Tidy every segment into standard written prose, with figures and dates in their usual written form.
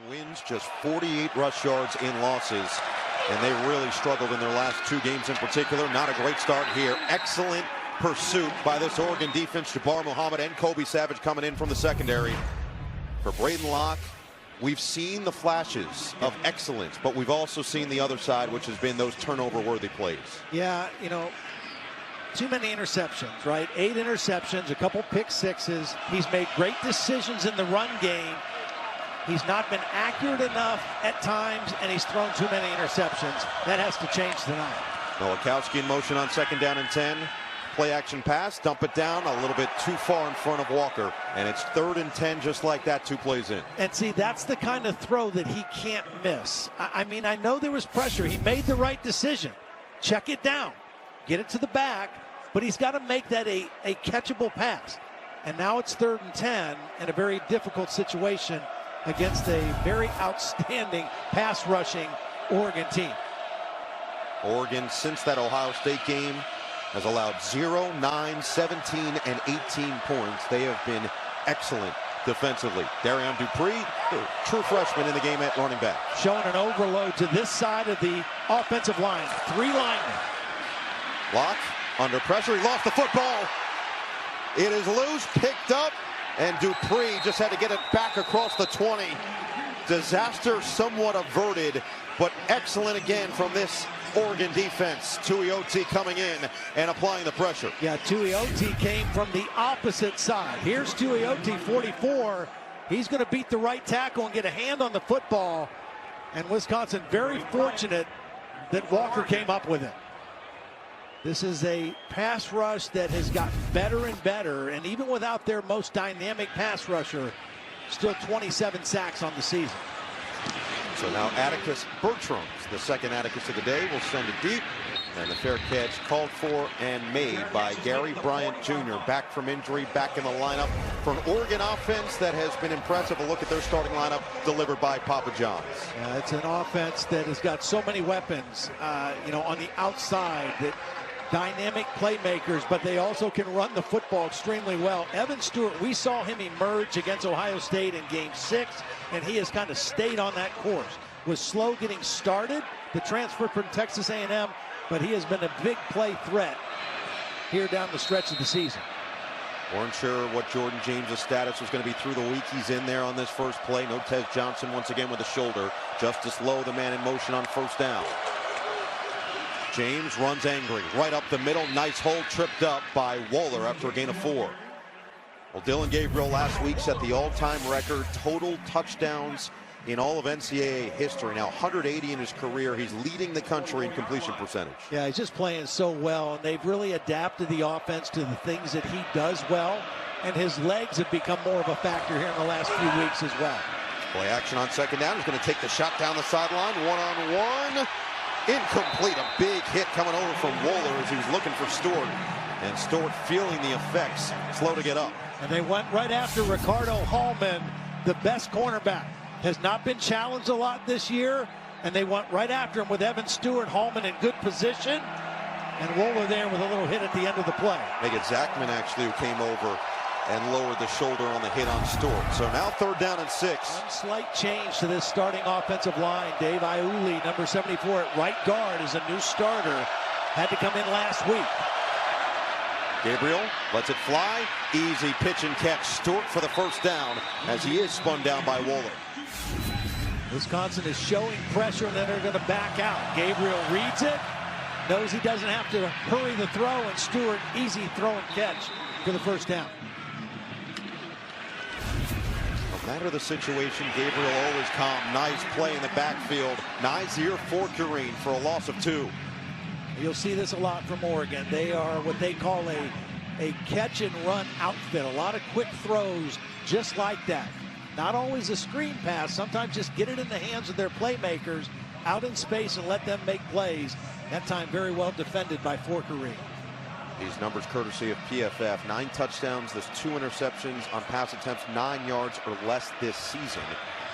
Wins, just 48 rush yards in losses, and they really struggled in their last two games in particular. Not a great start here. Excellent pursuit by this Oregon defense. Jabbar Muhammad and Kobe Savage coming in from the secondary. For Braden Locke, we've seen the flashes of excellence, but we've also seen the other side, which has been those turnover-worthy plays. Yeah, you know, too many interceptions, right? 8 interceptions, a couple pick sixes. He's made great decisions in the run game. He's not been accurate enough at times, and he's thrown too many interceptions. That has to change tonight. Nowakowski in motion on 2nd down and 10. Play action pass, dump it down a little bit too far in front of Walker. And it's 3rd and 10 just like that, 2 plays in. And see, that's the kind of throw that he can't miss. I mean, I know there was pressure. He made the right decision. Check it down. Get it to the back. But he's got to make that a catchable pass. And now it's 3rd and 10 in a very difficult situation against a very outstanding pass rushing Oregon team. Oregon, since that Ohio State game, has allowed 0, 9, 17, and 18 points. They have been excellent defensively. Darian Dupree, true freshman in the game at running back. Showing an overload to this side of the offensive line. 3 linemen. Locke under pressure. He lost the football. It is loose, picked up, and Dupree just had to get it back across the 20. Disaster somewhat averted, but excellent again from this Oregon defense. Tuioti coming in and applying the pressure. Yeah, Tuioti came from the opposite side. Here's Tuioti, 44. He's going to beat the right tackle and get a hand on the football. And Wisconsin very fortunate that Walker came up with it. This is a pass rush that has gotten better and better, and even without their most dynamic pass rusher, still 27 sacks on the season. So now Atticus Bertram, the second Atticus of the day, will send it deep. And the fair catch called for and made by Gary Bryant Jr. Back from injury, back in the lineup for an Oregon offense that has been impressive. A look at their starting lineup delivered by Papa John's. Yeah, it's an offense that has got so many weapons, you know, on the outside, that dynamic playmakers, but they also can run the football extremely well. Evan Stewart, we saw him emerge against Ohio State in game 6, and he has kind of stayed on that course. Was slow getting started, the transfer from Texas A&M, but he has been a big play threat here down the stretch of the season. Weren't sure what Jordan James' status was going to be through the week. He's in there on this first play. No Tez Johnson once again with a shoulder. Justice Lowe, the man in motion on 1st down. James runs angry, right up the middle. Nice hole, tripped up by Waller after a gain of 4. Well, Dillon Gabriel last week set the all-time record total touchdowns in all of NCAA history. Now 180 in his career. He's leading the country in completion percentage. Yeah, he's just playing so well, and they've really adapted the offense to the things that he does well, and his legs have become more of a factor here in the last few weeks as well. Play action on 2nd down. He's going to take the shot down the sideline. One-on-one. Incomplete. A big hit coming over from Waller as he was looking for Stewart. And Stewart feeling the effects. Slow to get up. And they went right after Ricardo Hallman, the best cornerback. Has not been challenged a lot this year. And they went right after him with Evan Stewart. Hallman in good position. And Waller there with a little hit at the end of the play. I think it's Zachman actually who came over and lowered the shoulder on the hit on Stewart. So now 3rd down and 6. One slight change to this starting offensive line. Dave Iuli, number 74 at right guard, is a new starter. Had to come in last week. Gabriel lets it fly. Easy pitch and catch. Stewart for the 1st down as he is spun down by Waller. Wisconsin is showing pressure, and then they're going to back out. Gabriel reads it, knows he doesn't have to hurry the throw, and Stewart, easy throw and catch for the 1st down. No matter the situation, Gabriel always calm. Nice play in the backfield. Nazir Forkerine for a loss of 2. You'll see this a lot from Oregon. They are what they call a catch and run outfit. A lot of quick throws just like that. Not always a screen pass. Sometimes just get it in the hands of their playmakers out in space and let them make plays. That time very well defended by Forkerine. These numbers courtesy of PFF. 9 touchdowns, there's 2 interceptions on pass attempts, 9 yards or less this season.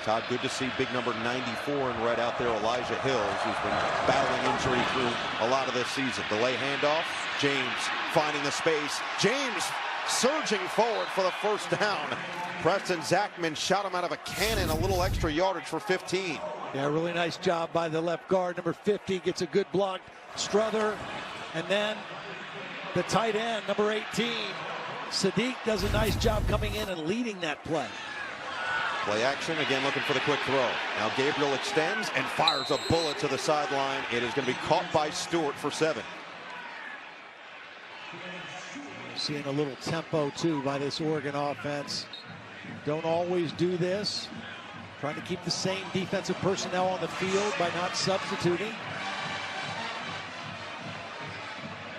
Todd, good to see big number 94 and right out there, Elijah Hills, who's been battling injury through a lot of this season. Delay handoff, James finding the space. James surging forward for the first down. Preston Zachman shot him out of a cannon, a little extra yardage for 15. Yeah, really nice job by the left guard. Number 50 gets a good block. Strother, and then the tight end, number 18, Sadiq, does a nice job coming in and leading that play. Play action, again looking for the quick throw. Now Gabriel extends and fires a bullet to the sideline. It is going to be caught by Stewart for 7. Seeing a little tempo, too, by this Oregon offense. Don't always do this. Trying to keep the same defensive personnel on the field by not substituting.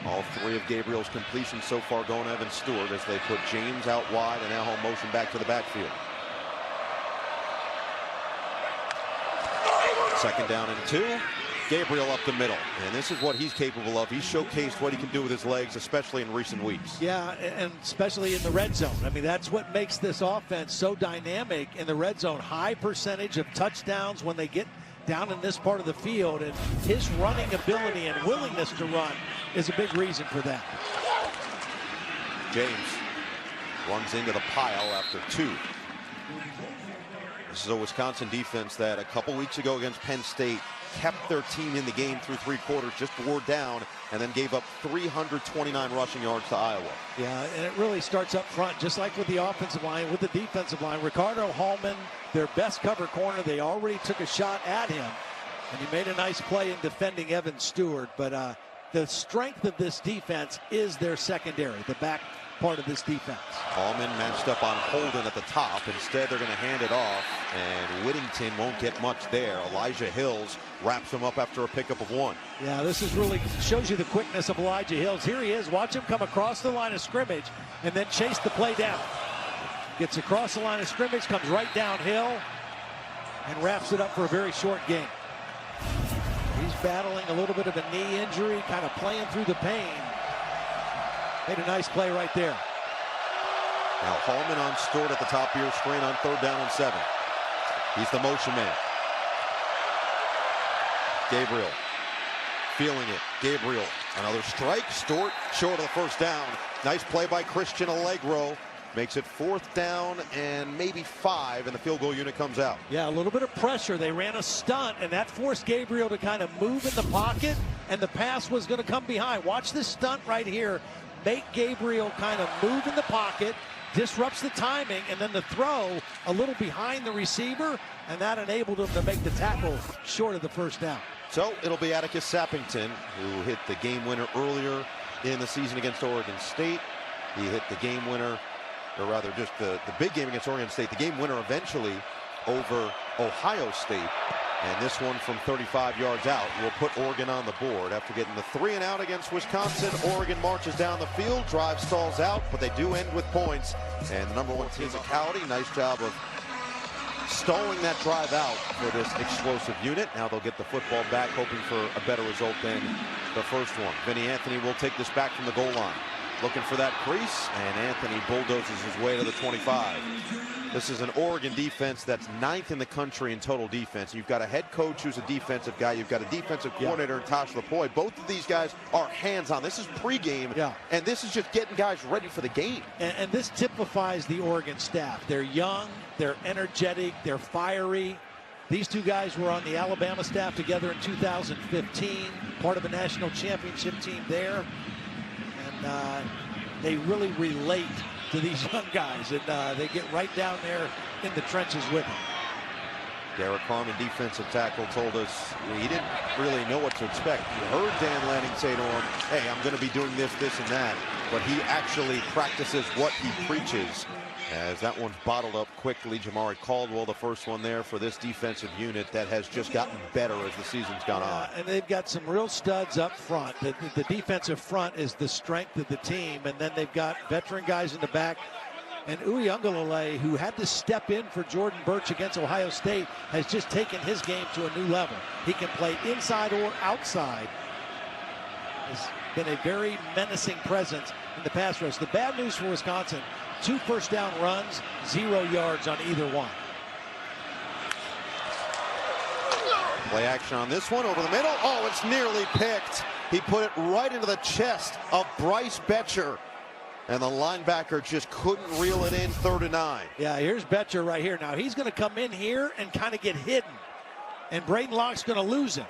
All 3 of Gabriel's completions so far going to Evan Stewart as they put James out wide and now home motion back to the backfield. 2nd down and 2. Gabriel up the middle, and this is what he's capable of. He's showcased what he can do with his legs, especially in recent weeks. Yeah, and especially in the red zone. I mean, that's what makes this offense so dynamic in the red zone. High percentage of touchdowns when they get down in this part of the field, and his running ability and willingness to run is a big reason for that. James runs into the pile after 2. This is a Wisconsin defense that a couple weeks ago against Penn State kept their team in the game through 3 quarters, just wore down, and then gave up 329 rushing yards to Iowa. Yeah, and it really starts up front, just like with the offensive line, with the defensive line. Ricardo Hallman, their best cover corner, they already took a shot at him, and he made a nice play in defending Evan Stewart. But the strength of this defense is their secondary, the back part of this defense. Hallman matched up on Holden at the top. Instead, they're going to hand it off, and Whittington won't get much there. Elijah Hills wraps him up after a pickup of 1. Yeah, this is really shows you the quickness of Elijah Hills. Here he is. Watch him come across the line of scrimmage and then chase the play down. Gets across the line of scrimmage, comes right downhill, and wraps it up for a very short gain. He's battling a little bit of a knee injury, kind of playing through the pain. Made a nice play right there. Now Hallman on Stewart at the top of your screen on 3rd down and 7. He's the motion man. Gabriel feeling it. Gabriel, another strike. Stewart short of the first down. Nice play by Christian Allegro. Makes it 4th down and maybe 5, and the field goal unit comes out. Yeah, a little bit of pressure. They ran a stunt, and that forced Gabriel to kind of move in the pocket, and the pass was going to come behind. Watch this stunt right here. Make Gabriel kind of move in the pocket, disrupts the timing, and then the throw a little behind the receiver, and that enabled him to make the tackle short of the first down. So it'll be Atticus Sappington, who hit the game winner earlier in the season against Oregon State. He hit the game winner, or rather just the big game against Oregon State, the game winner eventually over Ohio State. And this one from 35 yards out will put Oregon on the board. After getting the 3 and out against Wisconsin, Oregon marches down the field. Drive stalls out, but they do end with points. And the number 1 team, physicality. Nice job of stalling that drive out for this explosive unit. Now they'll get the football back, hoping for a better result than the first one. Vinny Anthony will take this back from the goal line. Looking for that crease, and Anthony bulldozes his way to the 25. This is an Oregon defense that's 9th in the country in total defense. You've got a head coach who's a defensive guy. You've got a defensive coordinator in Tosh Lapoy. Both of these guys are hands-on. This is pregame, and this is just getting guys ready for the game. And this typifies the Oregon staff. They're young, they're energetic, they're fiery. These 2 guys were on the Alabama staff together in 2015, part of a national championship team there. And they really relate to these young guys, and they get right down there in the trenches with them. Derek Harmon, defensive tackle, told us he didn't really know what to expect. He heard Dan Lanning say to him, hey, I'm going to be doing this, this, and that. But he actually practices what he preaches. As that one's bottled up quickly. Jamari Caldwell, the first one there for this defensive unit that has just gotten better as the season's gone on. And they've got some real studs up front. The defensive front is the strength of the team, and then they've got veteran guys in the back. And Uiagalelei, who had to step in for Jordan Birch against Ohio State, has just taken his game to a new level. He can play inside or outside. Has been a very menacing presence in the pass rush. The bad news for Wisconsin, 2 first-down runs, 0 yards on either one. Play action on this one over the middle. Oh, it's nearly picked. He put it right into the chest of Bryce Betcher. And the linebacker just couldn't reel it in. 3rd and 9. Yeah, here's Betcher right here. Now he's going to come in here and kind of get hidden. And Braden Locke's going to lose him.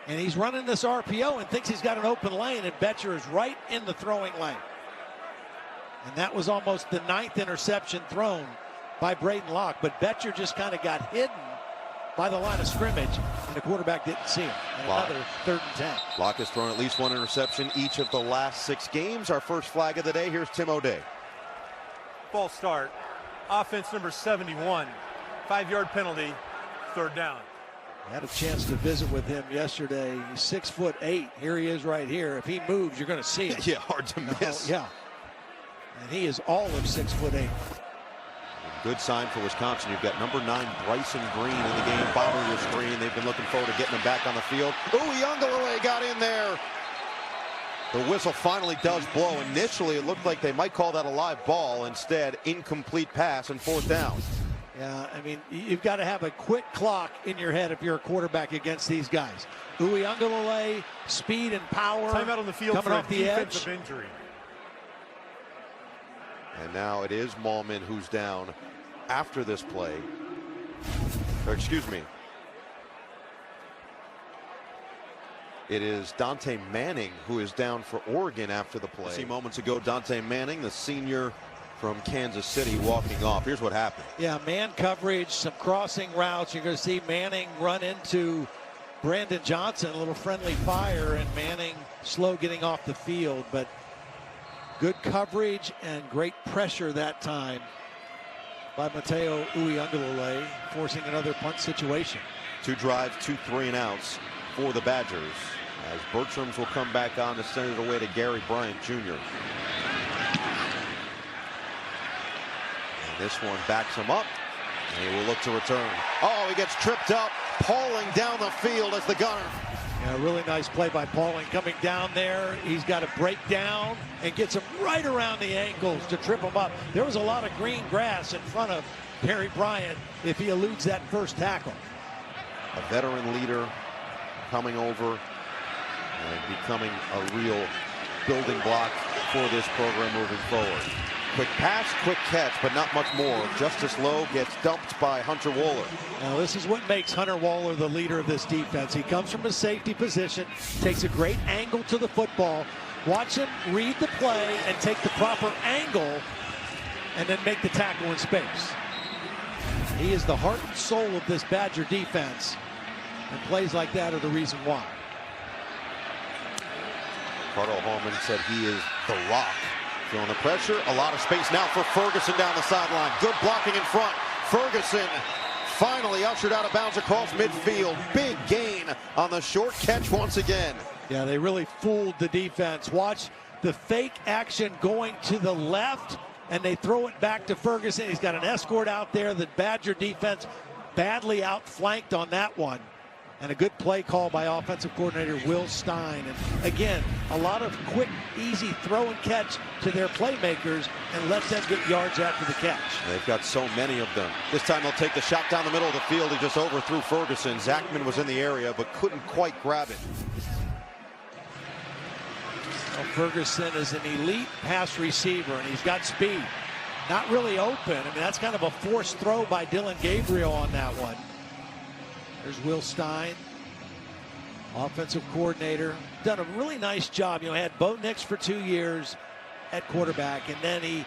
And he's running this RPO and thinks he's got an open lane, and Betcher is right in the throwing lane. And that was almost the 9th interception thrown by Braden Locke. But Betcher just kind of got hidden by the line of scrimmage, and the quarterback didn't see him. And another 3rd and 10. Locke has thrown at least 1 interception each of the last 6 games. Our first flag of the day. Here's Tim O'Day. False start. Offense number 71. 5-yard penalty. 3rd down. I had a chance to visit with him yesterday. He's 6'8". Here he is right here. If he moves, you're going to see him. Yeah, hard to miss. Yeah. And he is all of 6'8". Good sign for Wisconsin. You've got number 9 Bryson Green in the game, bombing your screen. They've been looking forward to getting him back on the field. Uyunglele got in there. The whistle finally does blow. Initially, it looked like they might call that a live ball. Instead, incomplete pass and 4th down. Yeah, I mean, you've got to have a quick clock in your head if you're a quarterback against these guys. Uyunglele, speed and power. Timeout on the field coming for off the edge. defensive injury. And now it is Malman who's down after this play. Or excuse me. It is Dante Manning who is down for Oregon after the play. See moments ago, Dante Manning, the senior from Kansas City, walking off. Here's what happened. Yeah, man coverage, some crossing routes. You're going to see Manning run into Brandon Johnson, a little friendly fire, and Manning slow getting off the field. But good coverage and great pressure that time by Mateo Uyunglele, forcing another punt situation. 2 drives, 2 3-and-outs for the Badgers, as Bertrams will come back on to send it away to Gary Bryant Jr. And this one backs him up, and he will look to return. Oh, he gets tripped up, Pauling down the field as the gunner. Yeah, really nice play by Pauling coming down there. He's got to break down and gets him right around the ankles to trip him up. There was a lot of green grass in front of Gary Bryant if he eludes that first tackle. A veteran leader coming over and becoming a real building block for this program moving forward. Quick pass, quick catch, but not much more. Justice Lowe gets dumped by Hunter Waller. Now this is what makes Hunter Waller the leader of this defense. He comes from a safety position, takes a great angle to the football. Watch him read the play and take the proper angle and then make the tackle in space. He is the heart and soul of this Badger defense, and plays like that are the reason why. Cardell Holman said he is the rock. Feeling the pressure, a lot of space now for Ferguson down the sideline. Good blocking in front. Ferguson finally ushered out of bounds across midfield. Big gain on the short catch once again. Yeah, they really fooled the defense. Watch the fake action going to the left, and they throw it back to Ferguson. He's got an escort out there. The Badger defense badly outflanked on that one. And a good play call by offensive coordinator Will Stein. And again, a lot of quick, easy throw and catch to their playmakers and let them get yards after the catch. They've got so many of them. This time they'll take the shot down the middle of the field. He just overthrew Ferguson. Zachman was in the area but couldn't quite grab it. Well, Ferguson is an elite pass receiver, and he's got speed. Not really open. I mean, that's kind of a forced throw by Dillon Gabriel on that one. There's Will Stein, offensive coordinator. Done a really nice job. You know, had Bo Nix for 2 years at quarterback, and then he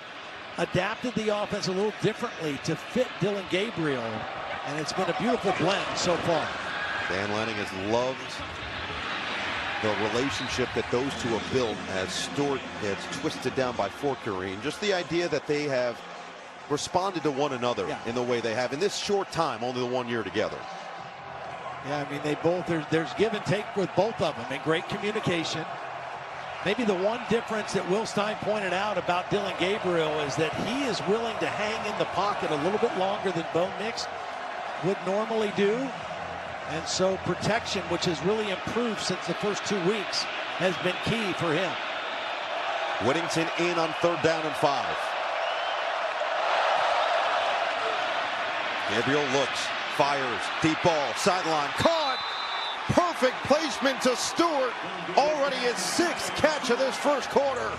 adapted the offense a little differently to fit Dillon Gabriel, and it's been a beautiful blend so far. Dan Lanning has loved the relationship that those two have built as Stewart gets twisted down by Forquerine. Just the idea that they have responded to one another in the way they have in this short time, only the 1 year together. Yeah, I mean, they both, there's give and take with both of them, and great communication. Maybe the one difference that Will Stein pointed out about Dillon Gabriel is that he is willing to hang in the pocket a little bit longer than Bo Nix would normally do. And so protection, which has really improved since the first 2 weeks, has been key for him. Whittington in on 3rd down and 5. Gabriel looks. Fires, deep ball, sideline, caught! Perfect placement to Stewart. Already his 6th catch of this first quarter.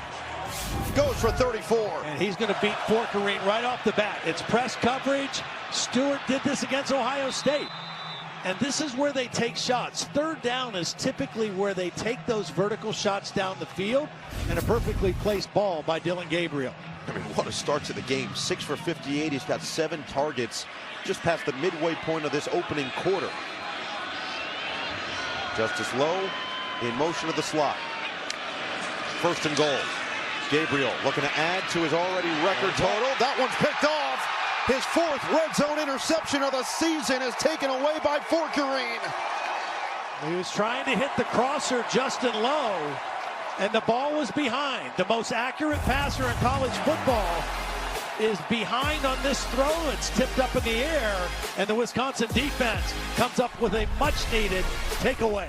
goes for 34. And he's going to beat Forkerine right off the bat. It's press coverage. Stewart did this against Ohio State. And this is where they take shots. Third down is typically where they take those vertical shots down the field, and a perfectly placed ball by Dillon Gabriel. I mean, what a start to the game. 6 for 58. He's got 7 targets just past the midway point of this opening quarter. Justice Lowe in motion to the slot. First and goal. Gabriel looking to add to his already record total. That one's picked off. His 4th red zone interception of the season is taken away by Forkerine. He was trying to hit the crosser, Justin Lowe, and the ball was behind. The most accurate passer in college football is behind on this throw. It's tipped up in the air, and the Wisconsin defense comes up with a much-needed takeaway.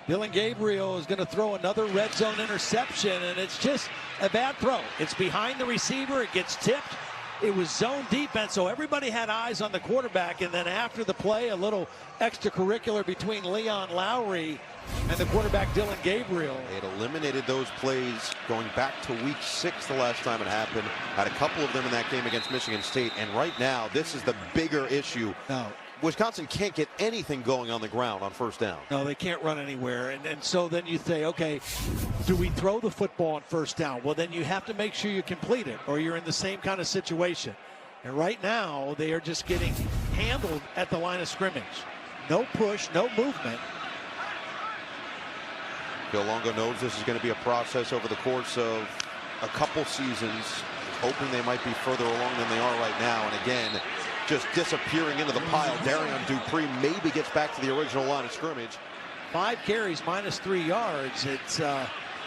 Dillon Gabriel is going to throw another red zone interception, and it's just a bad throw. It's behind the receiver. It gets tipped. It was zone defense, so everybody had eyes on the quarterback, and then after the play, a little extracurricular between Leon Lowry and the quarterback, Dillon Gabriel. They had eliminated those plays going back to week 6 the last time it happened. Had a couple of them in that game against Michigan State, and right now, this is the bigger issue. No. Wisconsin can't get anything going on the ground on first down. No, they can't run anywhere. And so then you say, okay, do we throw the football on first down? Well, then you have to make sure you complete it, or you're in the same kind of situation. And right now, they are just getting handled at the line of scrimmage. No push, no movement. Bill Longo knows this is going to be a process over the course of a couple seasons, hoping they might be further along than they are right now. And again, just disappearing into the pile. Darian Dupree maybe gets back to the original line of scrimmage. 5 carries, -3 yards. It's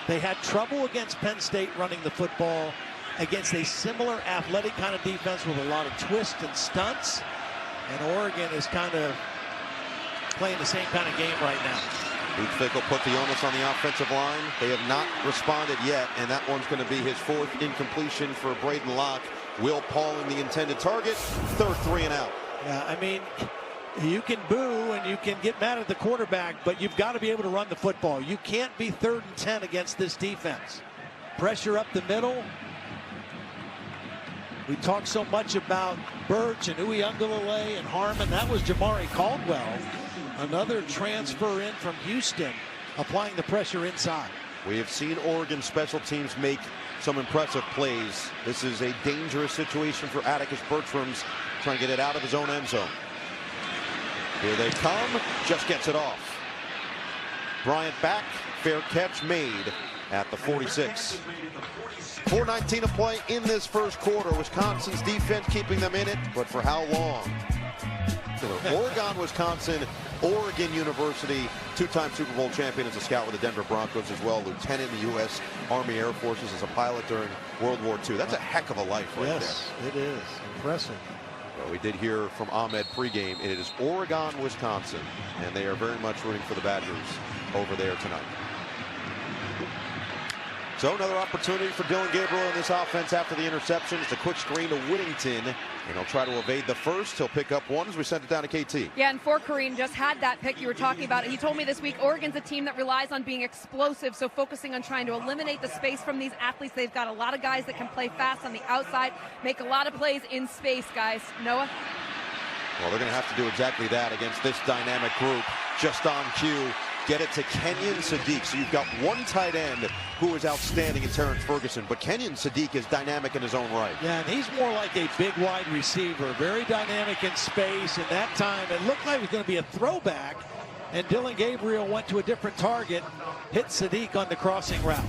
they had trouble against Penn State running the football against a similar athletic kind of defense with a lot of twists and stunts. And Oregon is kind of playing the same kind of game right now. Luke Fickell put the onus on the offensive line. They have not responded yet, and that one's going to be his 4th incompletion for Braden Locke. Will Pauling the intended target. 3rd 3 and out. Yeah, I mean, you can boo and you can get mad at the quarterback, but you've got to be able to run the football. You can't be 3rd and 10 against this defense. Pressure up the middle. We talk so much about Birch and Uiagalelei and Harmon. That was Jamari Caldwell, another transfer in from Houston, applying the pressure inside. We have seen Oregon special teams make some impressive plays. This is a dangerous situation for Atticus Bertrams, trying to get it out of his own end zone. Here they come, just gets it off. Bryant back, fair catch made at the 46. 4:19 to play in this first quarter. Wisconsin's defense keeping them in it, but for how long? Oregon, Wisconsin, Oregon University, 2-time Super Bowl champion as a scout with the Denver Broncos as well, lieutenant in the U.S. Army Air Forces as a pilot during World War II. That's a heck of a life right there. Yes, it is. Impressive. Well, we did hear from Ahmed pregame. It is Oregon, Wisconsin, and they are very much rooting for the Badgers over there tonight. So another opportunity for Dillon Gabriel in this offense after the interception. It's a quick screen to Whittington, and he'll try to evade the first. He'll pick up 1 as we send it down to KT. Yeah, and Forkerine just had that pick you were talking about. He told me this week Oregon's a team that relies on being explosive, so focusing on trying to eliminate the space from these athletes. They've got a lot of guys that can play fast on the outside, make a lot of plays in space, guys. Noah? Well, they're going to have to do exactly that against this dynamic group. Just on cue, get it to Kenyon Sadiq. So you've got one tight end who is outstanding in Terrence Ferguson, but Kenyon Sadiq is dynamic in his own right. Yeah, and he's more like a big wide receiver, very dynamic in space. And that time, it looked like it was going to be a throwback, and Dillon Gabriel went to a different target, hit Sadiq on the crossing route,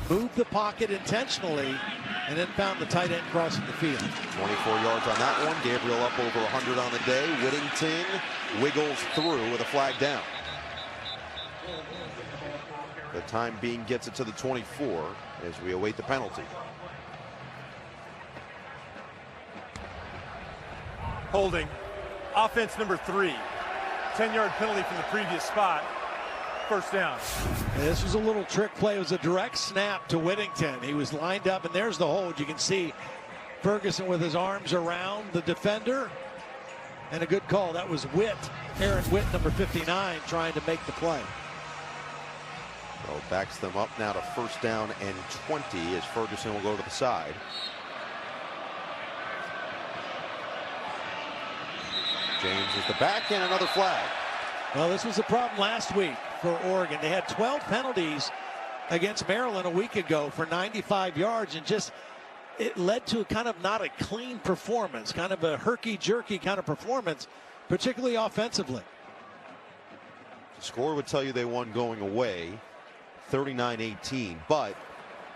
moved the pocket intentionally, and then found the tight end crossing the field. 24 yards on that one. Gabriel up over 100 on the day. Whittington wiggles through with a flag down. The time being gets it to the 24 as we await the penalty. Holding. Offense number 3. 10-yard penalty from the previous spot. First down. And this was a little trick play. It was a direct snap to Whittington. He was lined up, and there's the hold. You can see Ferguson with his arms around the defender. And a good call. That was Witt, Aaron Witt, number 59, trying to make the play. So backs them up now to first down and 20 as Ferguson will go to the side. James is the back and another flag. Well, this was a problem last week for Oregon. They had 12 penalties against Maryland a week ago for 95 yards, and just it led to kind of not a clean performance, kind of a herky-jerky kind of performance, particularly offensively. The score would tell you they won going away, 39-18, but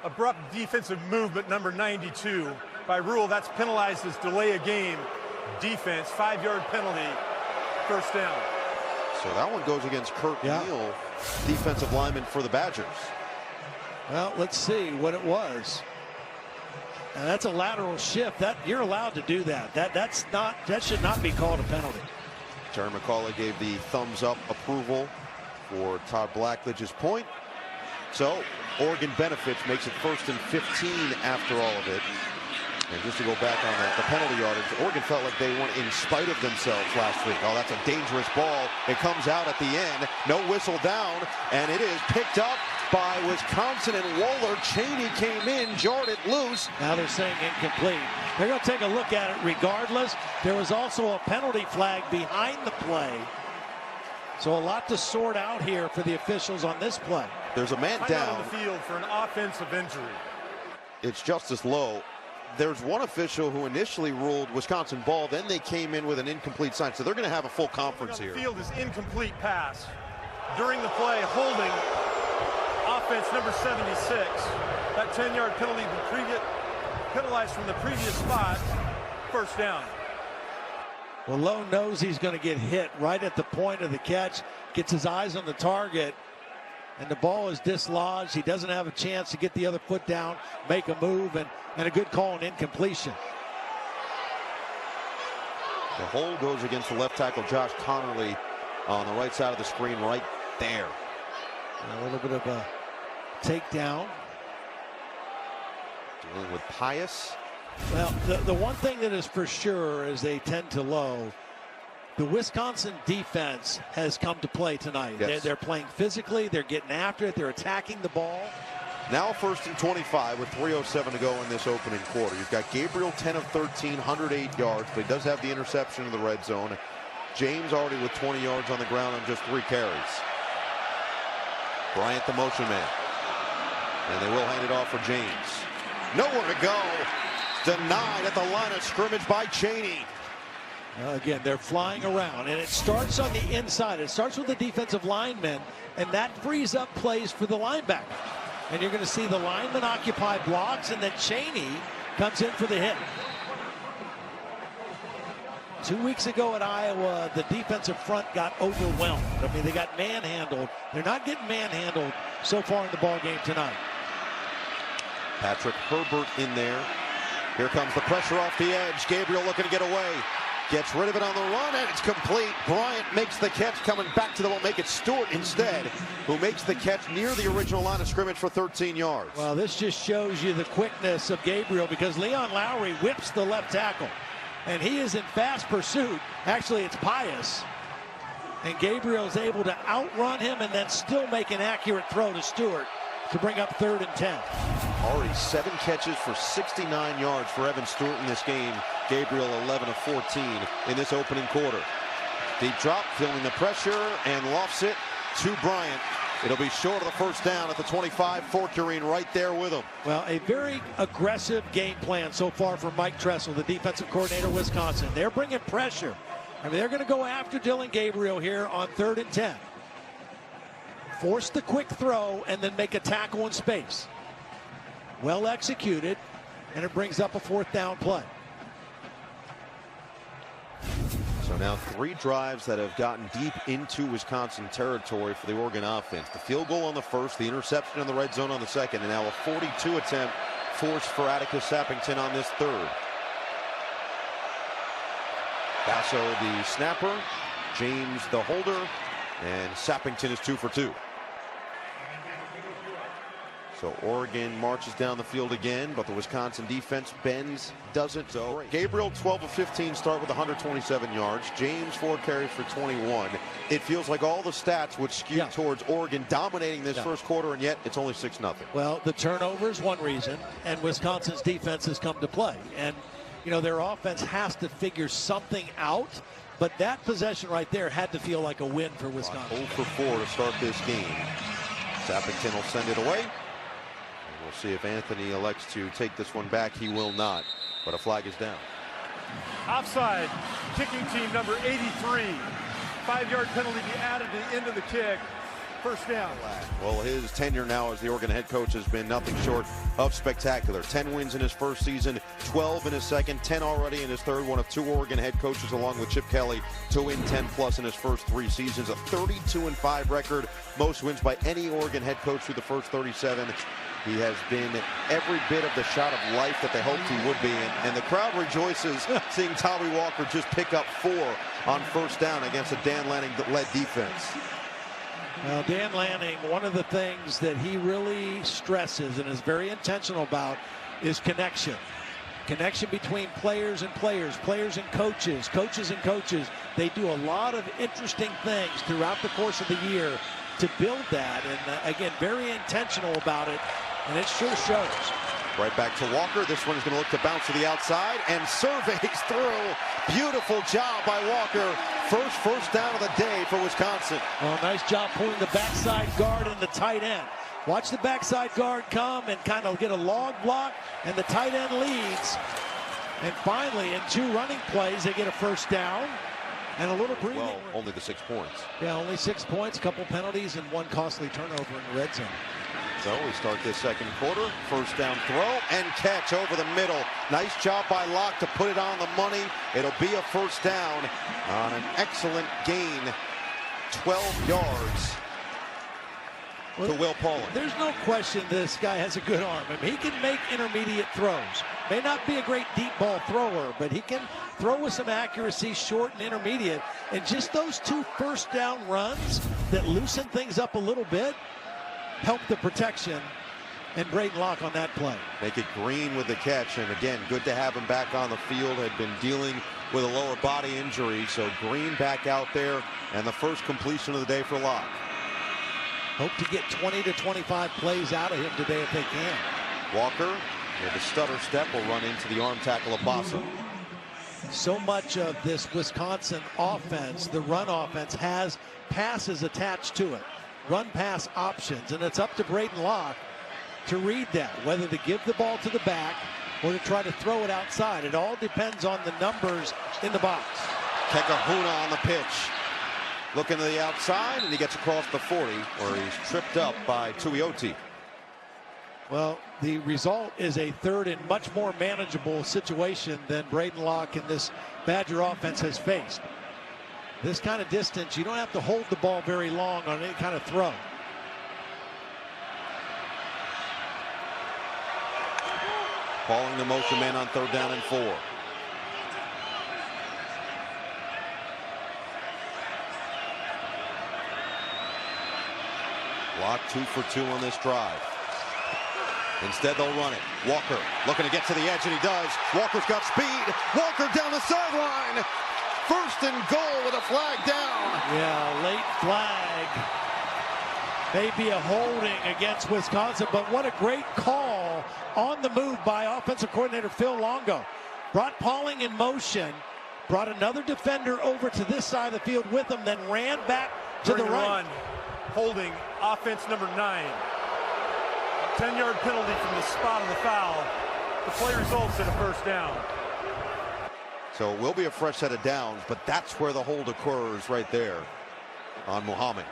Abrupt defensive movement, number 92. By rule, that's penalized as delay a game defense. 5-yard penalty, first down. so that one goes against Kurt Neal, defensive lineman for the Badgers. Well, let's see what it was. And that's a lateral shift. That you're allowed to do that. That should not be called a penalty. Terry McCauley gave the thumbs up approval for Todd Blackledge's point. So Oregon benefits, makes it 1st and 15 after all of it. And just to go back on that, the penalty yardage, Oregon felt like they won in spite of themselves last week. Oh, that's a dangerous ball. It comes out at the end. No whistle down, and it is picked up by Wisconsin and Wohler. Cheney came in, jarred it loose. Now they're saying incomplete. They're going to take a look at it regardless. There was also a penalty flag behind the play. So a lot to sort out here for the officials on this play. There's a man Timeout down. on the field for an offensive injury. It's Justice Lowe. There's one official who initially ruled Wisconsin ball, then they came in with an incomplete sign. So they're going to have a full conference here. The field is incomplete pass. During the play, holding offense number 76. That 10-yard penalty penalized from the previous spot. First down. Well, Lowe knows he's going to get hit right at the point of the catch, gets his eyes on the target, and the ball is dislodged. He doesn't have a chance to get the other foot down, make a move, and a good call on incompletion. The hold goes against the left tackle, Josh Connerly, on the right side of the screen right there. A little bit of a takedown. Dealing with Pius. Well, the one thing that is for sure is they tend to Lowe. The Wisconsin defense has come to play tonight. Yes. They're playing physically. They're getting after it. They're attacking the ball. Now 1st and 25 with 3:07 to go in this opening quarter. You've got Gabriel 10 of 13, 108 yards, but he does have the interception in the red zone. James already with 20 yards on the ground on just 3 carries. Bryant the motion man. And they will hand it off for James. Nowhere to go. Denied at the line of scrimmage by Cheney. Again, they're flying around, and it starts on the inside. It starts with the defensive linemen, and that frees up plays for the linebacker. And you're going to see the linemen occupy blocks, and then Cheney comes in for the hit. 2 weeks ago at Iowa, the defensive front got overwhelmed. I mean, they got manhandled. They're not getting manhandled so far in the ball game tonight. Patrick Herbert in there. Here comes the pressure off the edge. Gabriel looking to get away. Gets rid of it on the run, and it's complete. Bryant makes the catch, coming back to the ball. Make it Stewart instead, who makes the catch near the original line of scrimmage for 13 yards. Well, this just shows you the quickness of Gabriel, because Leon Lowry whips the left tackle, and he is in fast pursuit. Actually, it's Pius. And Gabriel's able to outrun him and then still make an accurate throw to Stewart to bring up 3rd and 10. Already 7 catches for 69 yards for Evan Stewart in this game. Gabriel 11 of 14 in this opening quarter. Deep drop, feeling the pressure, and lofts it to Bryant. It'll be short of the first down at the 25. Forkerine right there with him. Well, a very aggressive game plan so far from Mike Tressel, the defensive coordinator of Wisconsin. They're bringing pressure. I mean, they're going to go after Dillon Gabriel here on 3rd and 10. Force the quick throw and then make a tackle in space. Well executed, and it brings up a 4th down play. So now 3 drives that have gotten deep into Wisconsin territory for the Oregon offense. The field goal on the first, the interception in the red zone on the second, and now a 42 attempt forced for FG Sappington on this 3rd. Basso the snapper, James the holder, and Sappington is 2 for 2. So Oregon marches down the field again, but the Wisconsin defense bends, doesn't. So Gabriel, 12 of 15, start with 127 yards. James, 4 carries for 21. It feels like all the stats would skew towards Oregon dominating this first quarter, and yet it's only 6-0. Well, the turnover is one reason, and Wisconsin's defense has come to play. And, you know, their offense has to figure something out, but that possession right there had to feel like a win for Wisconsin. 0 for 4 to start this game. Sappington will send it away. We'll see if Anthony elects to take this one back. He will not, but a flag is down. Offside, kicking team number 83. 5-yard penalty be added to the end of the kick. First down. Well, his tenure now as the Oregon head coach has been nothing short of spectacular. 10 wins in his first season, 12 in his second, 10 already in his third. One of 2 Oregon head coaches along with Chip Kelly to win 10+ in his first 3 seasons. A 32-5 record, most wins by any Oregon head coach through the first 37. He has been every bit of the shot of life that they hoped he would be. And the crowd rejoices seeing Tommy Walker just pick up 4 on first down against a Dan Lanning-led defense. Well, Dan Lanning, one of the things that he really stresses and is very intentional about is connection. Connection between players and players, players and coaches, coaches and coaches. They do a lot of interesting things throughout the course of the year to build that. And again, very intentional about it. And it sure shows. Right back to Walker. This one is going to look to bounce to the outside and surveys through. Beautiful job by Walker. First down of the day for Wisconsin. Well, nice job pulling the backside guard and the tight end. Watch the backside guard come and kind of get a log block, and the tight end leads. And finally, in 2 running plays, they get a first down and a little breathing. Well, only the 6 points. Yeah, only 6 points, a couple penalties, and 1 costly turnover in the red zone. So we start this second quarter. First down throw and catch over the middle. Nice job by Locke to put it on the money. It'll be a first down on an excellent gain. 12 yards to Will Pauling. There's no question this guy has a good arm. I mean, he can make intermediate throws. May not be a great deep ball thrower, but he can throw with some accuracy, short and intermediate. And just those 2 first down runs that loosen things up a little bit help the protection, and Braden Locke on that play. Make it Green with the catch, and again, good to have him back on the field. Had been dealing with a lower body injury, so Green back out there, and the first completion of the day for Locke. Hope to get 20 to 25 plays out of him today if they can. Walker with a stutter step will run into the arm tackle of Bossa. So much of this Wisconsin offense, the run offense, has passes attached to it. Run-pass options, and it's up to Braden Locke to read that, whether to give the ball to the back or to try to throw it outside. It all depends on the numbers in the box. Kekahuna on the pitch. Looking to the outside, and he gets across the 40, where he's tripped up by Tuioti. Well, the result is a third and much more manageable situation than Braden Locke and this Badger offense has faced. This kind of distance, you don't have to hold the ball very long on any kind of throw. Calling the motion man on 3rd down and 4. Locke 2 for 2 on this drive. Instead, they'll run it. Walker looking to get to the edge, and he does. Walker's got speed. Walker down the sideline. 1st and goal with a flag down. Yeah, late flag. Maybe a holding against Wisconsin, but what a great call on the move by offensive coordinator Phil Longo. Brought Pauling in motion, brought another defender over to this side of the field with him, then ran back to the right. Run, holding offense number 9. 10-yard penalty from the spot of the foul. The play results in a first down. So it will be a fresh set of downs, but that's where the hold occurs right there on Muhammad.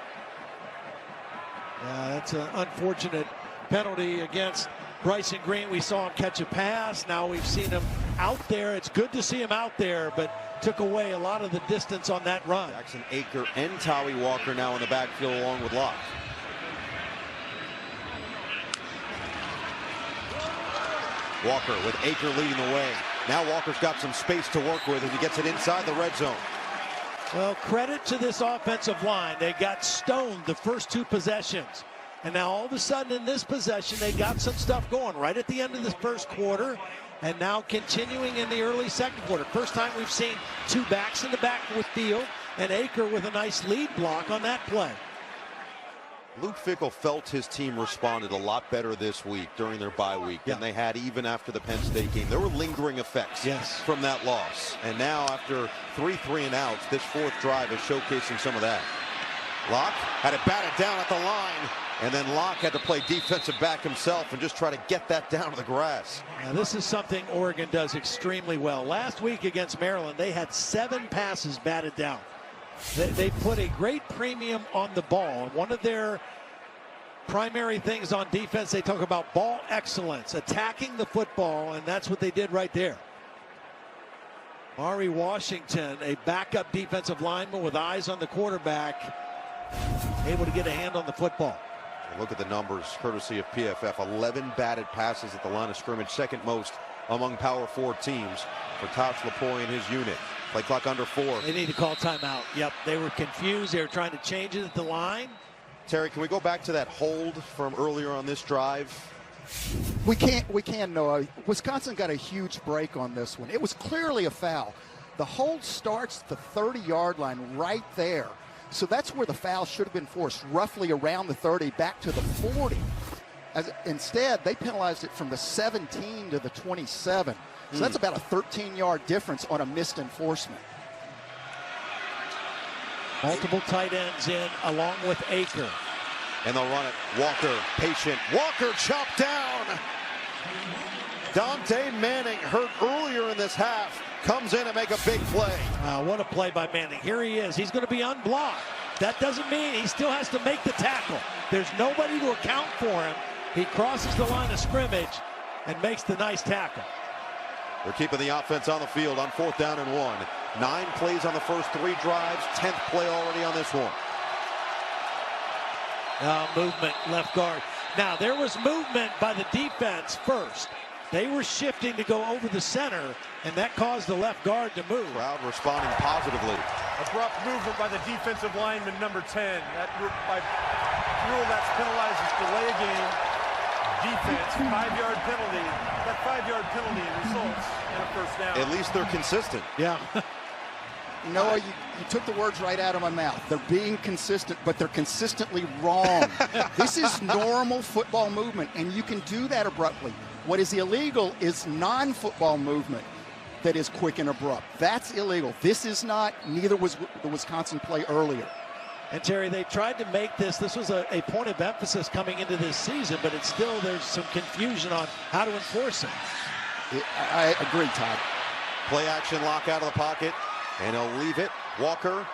Yeah, that's an unfortunate penalty against Bryson Green. We saw him catch a pass. Now we've seen him out there. It's good to see him out there, but took away a lot of the distance on that run. Jackson Aker and Tommy Walker now in the backfield along with Locke. Walker with Aker leading the way. Now Walker's got some space to work with as he gets it inside the red zone. Well, credit to this offensive line. They got stoned the first 2 possessions. And now all of a sudden in this possession, they got some stuff going right at the end of the first quarter, and now continuing in the early second quarter. First time we've seen two backs in the backfield, and Aker with a nice lead block on that play. Luke Fickell felt his team responded a lot better this week during their bye week than they had even after the Penn State game. There were lingering effects from that loss. And now after 3 3-and-outs, this fourth drive is showcasing some of that. Locke had it batted down at the line, and then Locke had to play defensive back himself and just try to get that down to the grass. Now this is something Oregon does extremely well. Last week against Maryland, they had 7 passes batted down. They put a great premium on the ball. One of their primary things on defense, they talk about ball excellence, attacking the football, and that's what they did right there. Mari Washington, a backup defensive lineman with eyes on the quarterback, able to get a hand on the football. Look at the numbers, courtesy of PFF. 11 batted passes at the line of scrimmage, second most among Power 4 teams for Tosh Lapoy and his unit. Play clock under 4. They need to call timeout. Yep, they were confused. They were trying to change it at the line. Terry, can we go back to that hold from earlier on this drive? We can, Noah. Wisconsin got a huge break on this one. It was clearly a foul. The hold starts at the 30-yard line right there. So that's where the foul should have been forced, roughly around the 30, back to the 40. Instead, they penalized it from the 17 to the 27. So that's about a 13-yard difference on a missed enforcement. Multiple tight ends in along with Aker. And they'll run it. Walker, patient. Walker chopped down. Dante Manning, hurt earlier in this half, comes in and make a big play. What a play by Manning. Here he is. He's going to be unblocked. That doesn't mean he still has to make the tackle. There's nobody to account for him. He crosses the line of scrimmage and makes the nice tackle. They're keeping the offense on the field on 4th down and 1. 9 plays on the first 3 drives. 10th play already on this one. Movement, left guard. Now, there was movement by the defense first. They were shifting to go over the center, and that caused the left guard to move. Crowd responding positively. Abrupt movement by the defensive lineman, number 10. That by rule that's penalized as delay a game. Defense, 5-yard penalty. That 5-yard penalty results in a first down. At least they're consistent. Yeah. Noah, you took the words right out of my mouth. They're being consistent, but they're consistently wrong. This is normal football movement, and you can do that abruptly. What is illegal is non-football movement that is quick and abrupt. That's illegal. This is not. Neither was the Wisconsin play earlier. And Terry, they tried to make this was a point of emphasis coming into this season, but it's still, there's some confusion on how to enforce it. I agree, Todd. Play action, Locke out of the pocket, and he'll leave it. Walker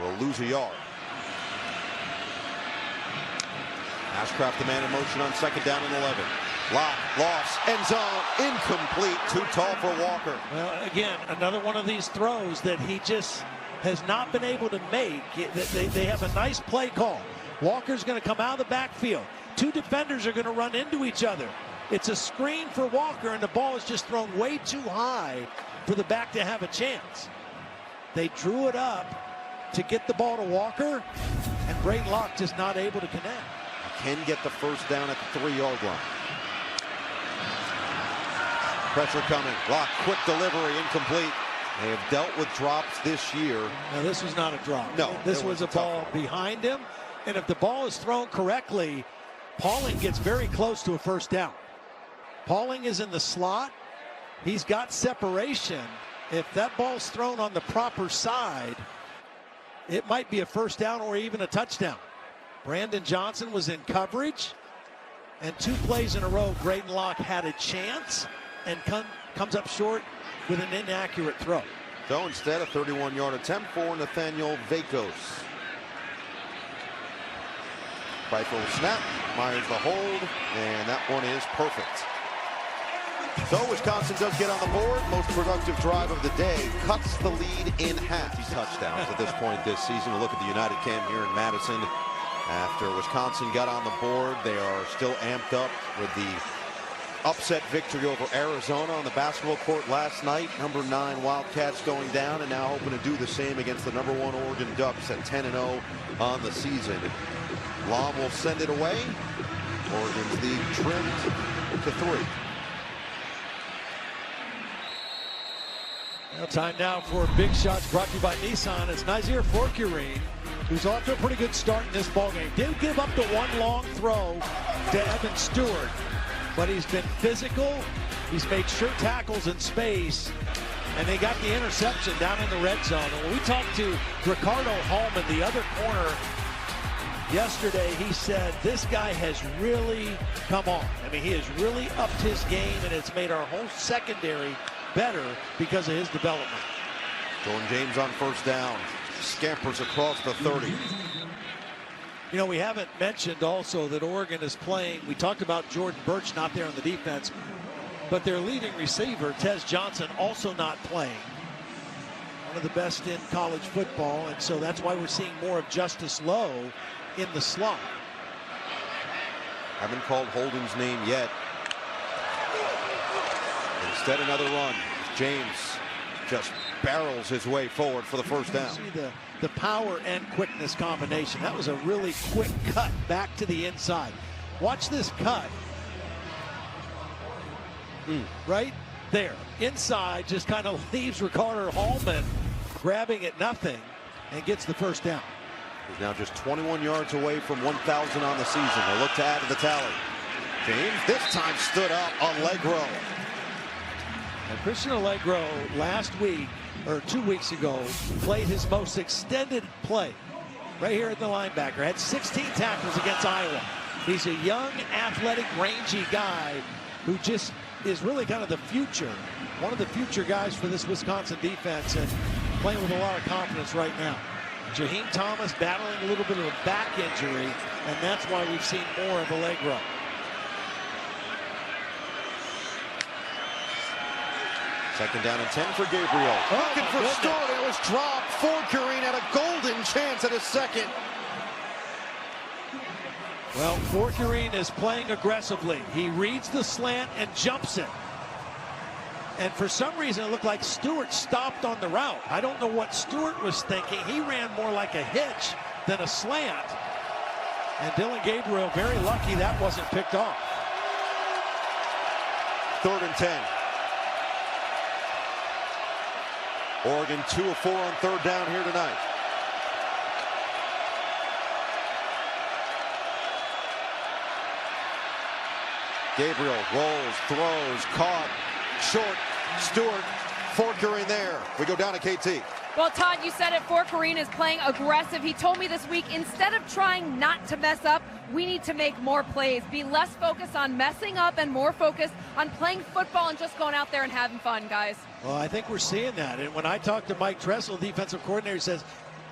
will lose a yard. Ashcraft the man in motion on 2nd down and 11. Locke, loss, end zone, incomplete, too tall for Walker. Well, again, another one of these throws that he just has not been able to make. They have a nice play call. Walker's going to come out of the backfield. 2 defenders are going to run into each other. It's a screen for Walker, and the ball is just thrown way too high for the back to have a chance. They drew it up to get the ball to Walker, and Braden Locke just not able to connect. Can get the first down at the 3-yard line. Pressure coming. Locke, quick delivery, incomplete. They have dealt with drops this year. Now, this was not a drop. No. This was a ball behind him. And if the ball is thrown correctly, Pauling gets very close to a first down. Pauling is in the slot. He's got separation. If that ball's thrown on the proper side, it might be a first down or even a touchdown. Brandon Johnson was in coverage. And 2 plays in a row, Braden Locke had a chance and comes up short with an inaccurate throw. So instead, a 31-yard attempt for Nathaniel Vakos. Rifle snap, Myers the hold, and that one is perfect. So Wisconsin does get on the board. Most productive drive of the day, cuts the lead in half. Touchdowns at this point this season. We'll look at the United Cam here in Madison. After Wisconsin got on the board, they are still amped up with the upset victory over Arizona on the basketball court last night. Number 9 Wildcats going down, and now hoping to do the same against the number 1 Oregon Ducks at 10-0 on the season. Lom will send it away. Oregon's lead trimmed to 3. Well, time now for Big Shots, brought to you by Nissan. It's Nazir Forquerine, who's off to a pretty good start in this ballgame. Did give up the one long throw to Evan Stewart, but he's been physical. He's made sure tackles in space, and they got the interception down in the red zone. And when we talked to Ricardo Hallman, the other corner, yesterday, he said this guy has really come on. I mean, he has really upped his game, and it's made our whole secondary better because of his development. Dillon James on first down. Scampers across the 30. You know, we haven't mentioned also that Oregon is playing. We talked about Jordan Birch not there on the defense, but their leading receiver, Tez Johnson, also not playing. One of the best in college football, and so that's why we're seeing more of Justice Lowe in the slot. Haven't called Holden's name yet. Instead, another run. James just barrels his way forward for the first down. See the power and quickness combination. That was a really quick cut back to the inside. Watch this cut. Right there. Inside, just kind of leaves Ricardo Hallman grabbing at nothing and gets the first down. He's now just 21 yards away from 1,000 on the season. They'll look to add to the tally. James this time stood up. Allegro. And Christian Allegro last week, or 2 weeks ago, played his most extended play right here at the linebacker. Had 16 tackles against Iowa. He's a young, athletic, rangy guy who just is really kind of the future, one of the future guys for this Wisconsin defense, and playing with a lot of confidence right now. Jaheim Thomas battling a little bit of a back injury, and that's why we've seen more of Allegro. Second down and 10 for Gabriel. Looking for Stewart. It was dropped. Forquerine had a golden chance at his second. Well, Forquerine is playing aggressively. He reads the slant and jumps it. And for some reason, it looked like Stewart stopped on the route. I don't know what Stewart was thinking. He ran more like a hitch than a slant. And Dillon Gabriel, very lucky that wasn't picked off. 3rd and 10. Oregon 2 of 4 on 3rd down here tonight. Gabriel rolls, throws, caught, short. Stewart, Forquerine there. We go down to KT. Well, Todd, you said it. Forquerine is playing aggressive. He told me this week, instead of trying not to mess up, we need to make more plays. Be less focused on messing up and more focused on playing football and just going out there and having fun, guys. Well, I think we're seeing that. And when I talked to Mike Tressel, defensive coordinator, says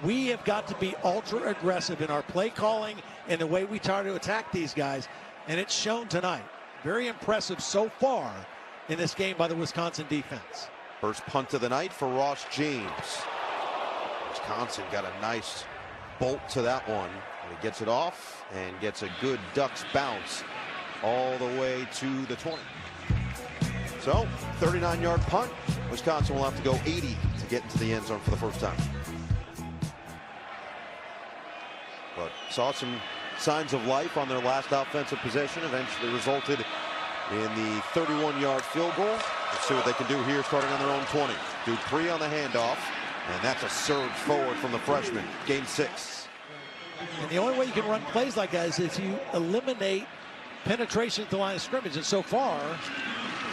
we have got to be ultra aggressive in our play calling and the way we try to attack these guys. And it's shown tonight. Very impressive so far in this game by the Wisconsin defense. First punt of the night for Ross James. Wisconsin got a nice bolt to that one. And he gets it off and gets a good Ducks bounce all the way to the 20. So, 39-yard punt. Wisconsin will have to go 80 to get into the end zone for the first time. But saw some signs of life on their last offensive possession. Eventually resulted in the 31-yard field goal. Let's see what they can do here starting on their own 20. Dupree on the handoff. And that's a surge forward from the freshman. Gain 6. And the only way you can run plays like that is if you eliminate penetration at the line of scrimmage. And so far,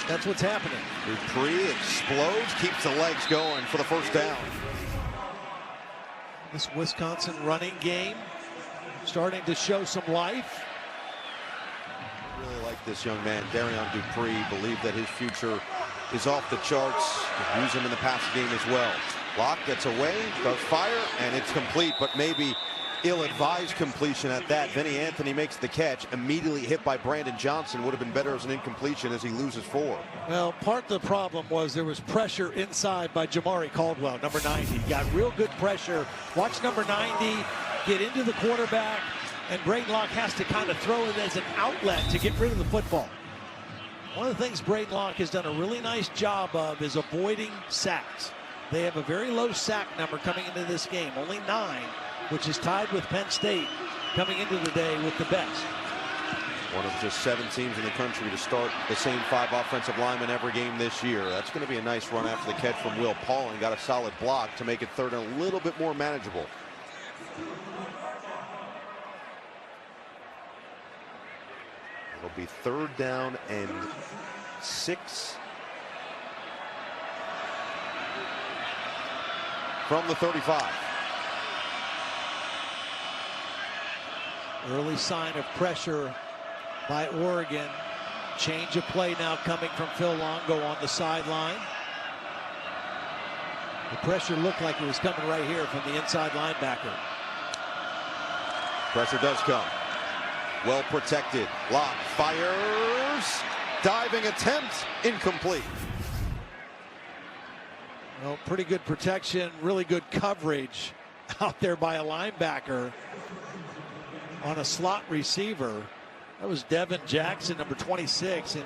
that's what's happening. Dupree explodes, keeps the legs going for the first down. This Wisconsin running game starting to show some life. Really like this young man, Darion Dupree. Believe that his future is off the charts. Could use him in the passing game as well. Locke gets away, does fire, and it's complete, but maybe ill-advised completion at that. Vinny Anthony makes the catch, immediately hit by Brandon Johnson. Would have been better as an incompletion as he loses 4. Well, part of the problem was there was pressure inside by Jamari Caldwell, number 90. Got real good pressure. Watch number 90 get into the quarterback, and Braden Locke has to kind of throw it as an outlet to get rid of the football. One of the things Braden Locke has done a really nice job of is avoiding sacks. They have a very low sack number coming into this game, only 9, which is tied with Penn State. coming into the day with the best. One of just 7 teams in the country to start the same 5 offensive linemen every game this year. That's going to be a nice run after the catch from Will Pauling. Got a solid block to make it third and a little bit more manageable. It'll be 3rd down and 6 from the 35. Early sign of pressure by Oregon. Change of play now coming from Phil Longo on the sideline. The pressure looked like it was coming right here from the inside linebacker. Pressure does come. Well protected. Locke fires. Diving attempt. Incomplete. Well, pretty good protection. Really good coverage out there by a linebacker on a slot receiver. That was Devin Jackson, number 26, in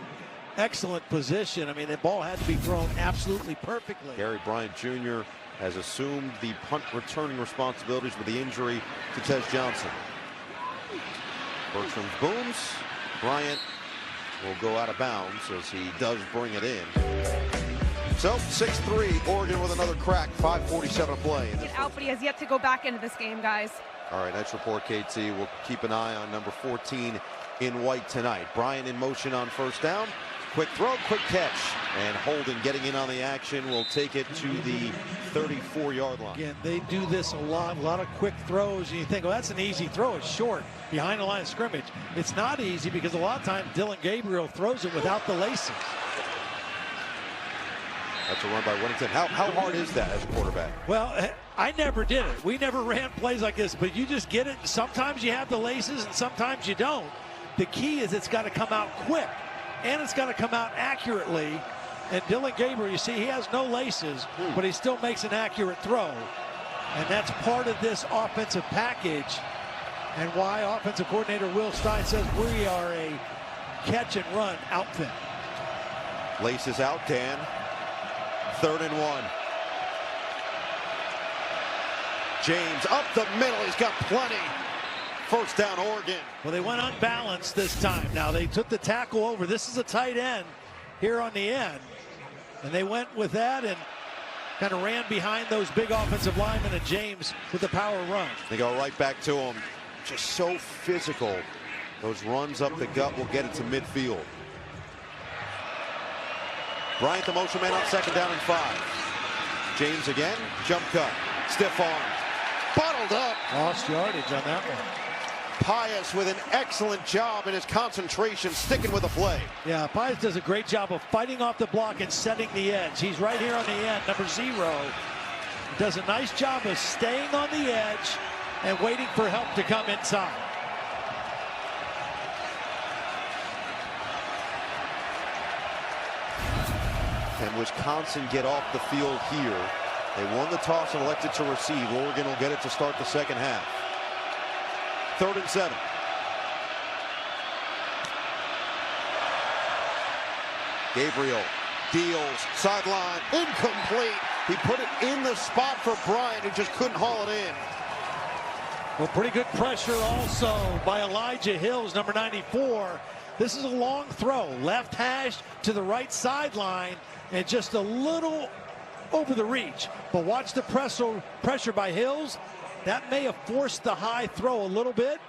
excellent position. I mean, the ball had to be thrown absolutely perfectly. Gary Bryant Jr. has assumed the punt returning responsibilities with the injury to Tez Johnson. Bertram booms. Bryant will go out of bounds as he does bring it in. So 6-3, Oregon with another crack. 5:47 to play. Get out, but he has yet to go back into this game, guys. All right, next report, KT. We'll keep an eye on number 14 in white tonight. Bryant in motion on 1st down. Quick throw, quick catch. And Holden getting in on the action will take it to the 34-yard line. Again, they do this a lot of quick throws, and you think, well, that's an easy throw. It's short, behind the line of scrimmage. It's not easy because a lot of times Dillon Gabriel throws it without the laces. That's a run by Whittington. How hard is that as a quarterback? Well, I never did it. We never ran plays like this, but you just get it. Sometimes you have the laces and sometimes you don't. The key is it's got to come out quick and it's got to come out accurately. And Dillon Gabriel, you see, he has no laces, but he still makes an accurate throw. And that's part of this offensive package and why offensive coordinator Will Stein says we are a catch and run outfit. Laces out, Dan. 3rd and 1. James up the middle. He's got plenty. 1st down, Oregon. Well, they went unbalanced this time. Now they took the tackle over. This is a tight end here on the end. And they went with that and kind of ran behind those big offensive linemen and James with the power run. They go right back to him. Just so physical. Those runs up the gut will get it to midfield. Bryant the motion man on 2nd down and 5. James again. Jump cut. Stiff arm. Bottled up. Lost yardage on that one. Pius with an excellent job in his concentration, sticking with the play. Yeah, Pius does a great job of fighting off the block and setting the edge. He's right here on the end, number 0. Does a nice job of staying on the edge and waiting for help to come inside. Can Wisconsin get off the field here? They won the toss and elected to receive. Oregon will get it to start the 2nd half. 3rd and 7. Gabriel deals, sideline, incomplete. He put it in the spot for Bryant, who just couldn't haul it in. Well, pretty good pressure also by Elijah Hills, number 94. This is a long throw, left hash to the right sideline, and just a little over the reach. But watch the pressure by Hills. That may have forced the high throw a little bit,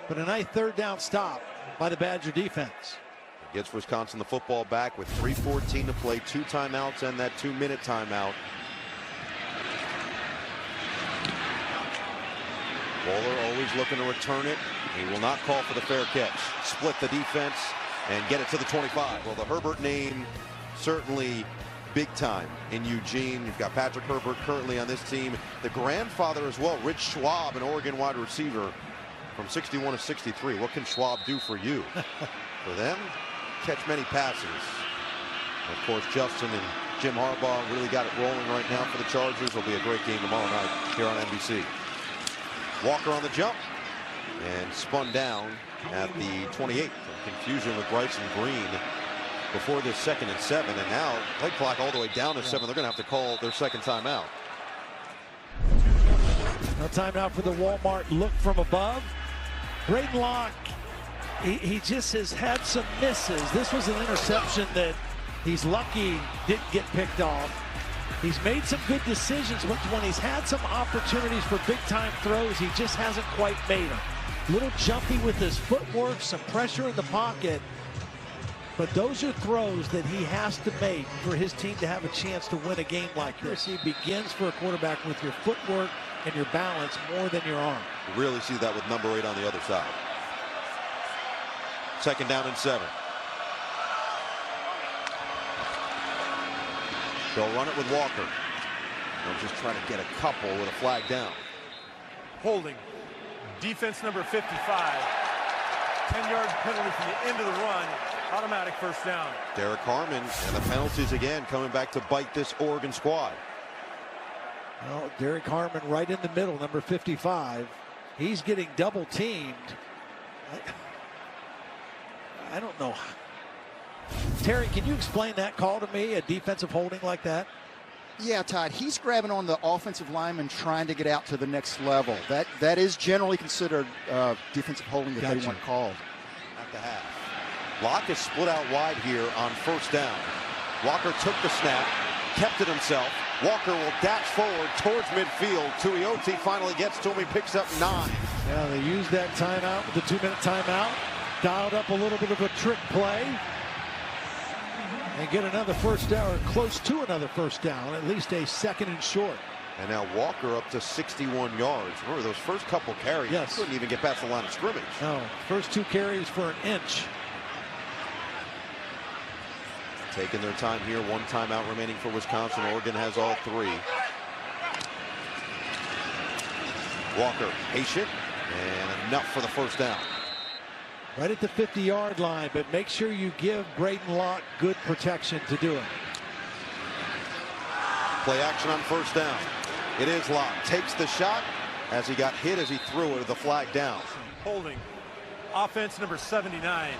but a nice 3rd down stop by the Badger defense. Gets Wisconsin the football back with 3:14 to play, 2 timeouts and that 2-minute timeout. Waller always looking to return it. He will not call for the fair catch. Split the defense and get it to the 25. Well, the Herbert name certainly big time in Eugene. You've got Patrick Herbert currently on this team. The grandfather as well, Rich Schwab, an Oregon wide receiver from 61 to 63. What can Schwab do for you? For them, catch many passes. And of course, Justin and Jim Harbaugh really got it rolling right now for the Chargers. It'll be a great game tomorrow night here on NBC. Walker on the jump and spun down at the 28. Confusion with Bryson Green before this 2nd and 7, and now play clock all the way down to 7. They're going to have to call their 2nd timeout. No timeout for the Walmart look from above. Braden Locke, he just has had some misses. This was an interception that he's lucky didn't get picked off. He's made some good decisions, but when he's had some opportunities for big-time throws, he just hasn't quite made them. A little jumpy with his footwork, some pressure in the pocket. But those are throws that he has to make for his team to have a chance to win a game like this. He begins for a quarterback with your footwork and your balance more than your arm. You really see that with number 8 on the other side. 2nd down and 7. They'll run it with Walker. They'll just try to get a couple with a flag down. Holding. Defense number 55. 10-yard penalty from the end of the run. Automatic first down. Derek Harmon and the penalties again coming back to bite this Oregon squad. Well, Derek Harmon right in the middle, number 55. He's getting double teamed. I don't know. Terry, can you explain that call to me, a defensive holding like that? Yeah, Todd, he's grabbing on the offensive lineman trying to get out to the next level. That is generally considered defensive holding that they want called. At the half. Locke is split out wide here on 1st down. Walker took the snap, kept it himself. Walker will dash forward towards midfield. Tuioti finally gets to him. He picks up 9. Yeah, they used that timeout, the 2-minute timeout. Dialed up a little bit of a trick play. And get another first down, or close to another first down, at least a 2nd and short. And now Walker up to 61 yards. Remember, those first couple carries, he couldn't even get past the line of scrimmage. No, first 2 carries for an inch. Taking their time here. 1 timeout remaining for Wisconsin. Oregon has all 3. Walker patient and enough for the first down. Right at the 50-yard line, but make sure you give Braden Locke good protection to do it. Play action on 1st down. It is Locke. Takes the shot as he got hit as he threw it with the flag down. Holding. Offense number 79.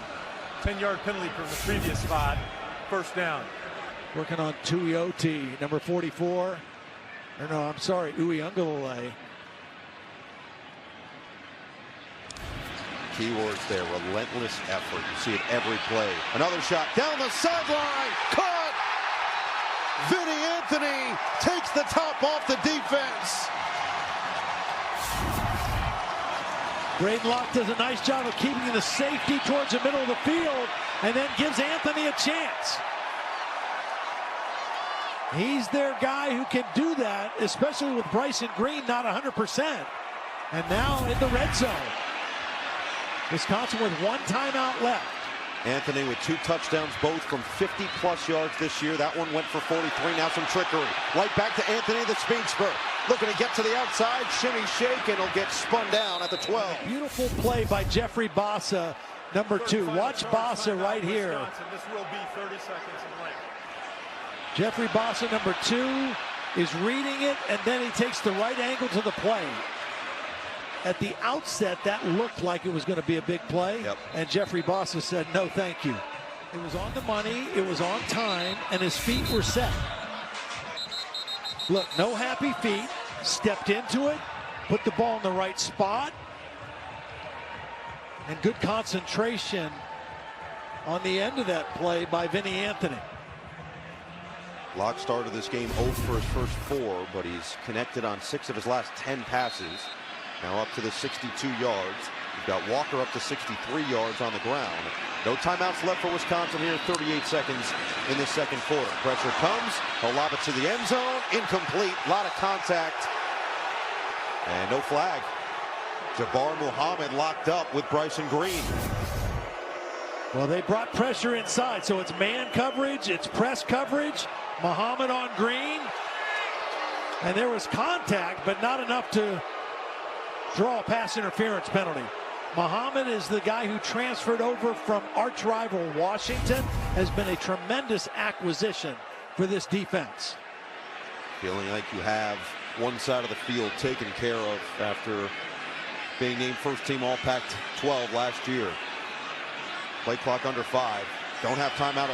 10-yard penalty from the previous spot. First down. Working on Tuioti, number 44. Or no, I'm sorry, Uiagalelei. Keywords there, relentless effort. You see it every play. Another shot down the sideline. Caught! Vinny Anthony takes the top off the defense. Braden Locke does a nice job of keeping the safety towards the middle of the field and then gives Anthony a chance. He's their guy who can do that, especially with Bryson Green not 100%. And now in the red zone. Wisconsin with 1 timeout left. Anthony with 2 touchdowns, both from 50-plus yards this year. That one went for 43. Now some trickery. Right back to Anthony, the speedster. Looking to get to the outside. Shimmy shake, and he'll get spun down at the 12. Beautiful play by Jeffrey Bassa, number 2. Watch Bassa right here. This will be 30 seconds in length. Jeffrey Bassa, number 2, is reading it, and then he takes the right angle to the play. At the outset, that looked like it was going to be a big play, and Jeffrey Bassa said, no, thank you. It was on the money, it was on time, and his feet were set. Look, no happy feet, stepped into it, put the ball in the right spot, and good concentration on the end of that play by Vinny Anthony. Locke started this game 0 for his first 4, but he's connected on 6 of his last 10 passes. Now up to the 62 yards. We've got Walker up to 63 yards on the ground. No timeouts left for Wisconsin here. 38 seconds in the 2nd quarter. Pressure comes. He'll lob it to the end zone. Incomplete. A lot of contact. And no flag. Jabbar Muhammad locked up with Bryson Green. Well, they brought pressure inside, so it's man coverage, it's press coverage. Muhammad on Green. And there was contact, but not enough to draw a pass interference penalty. Muhammad is the guy who transferred over from arch rival Washington, has been a tremendous acquisition for this defense. Feeling like you have one side of the field taken care of after being named first team All Pac-12 last year. Play clock under 5. Don't have timeout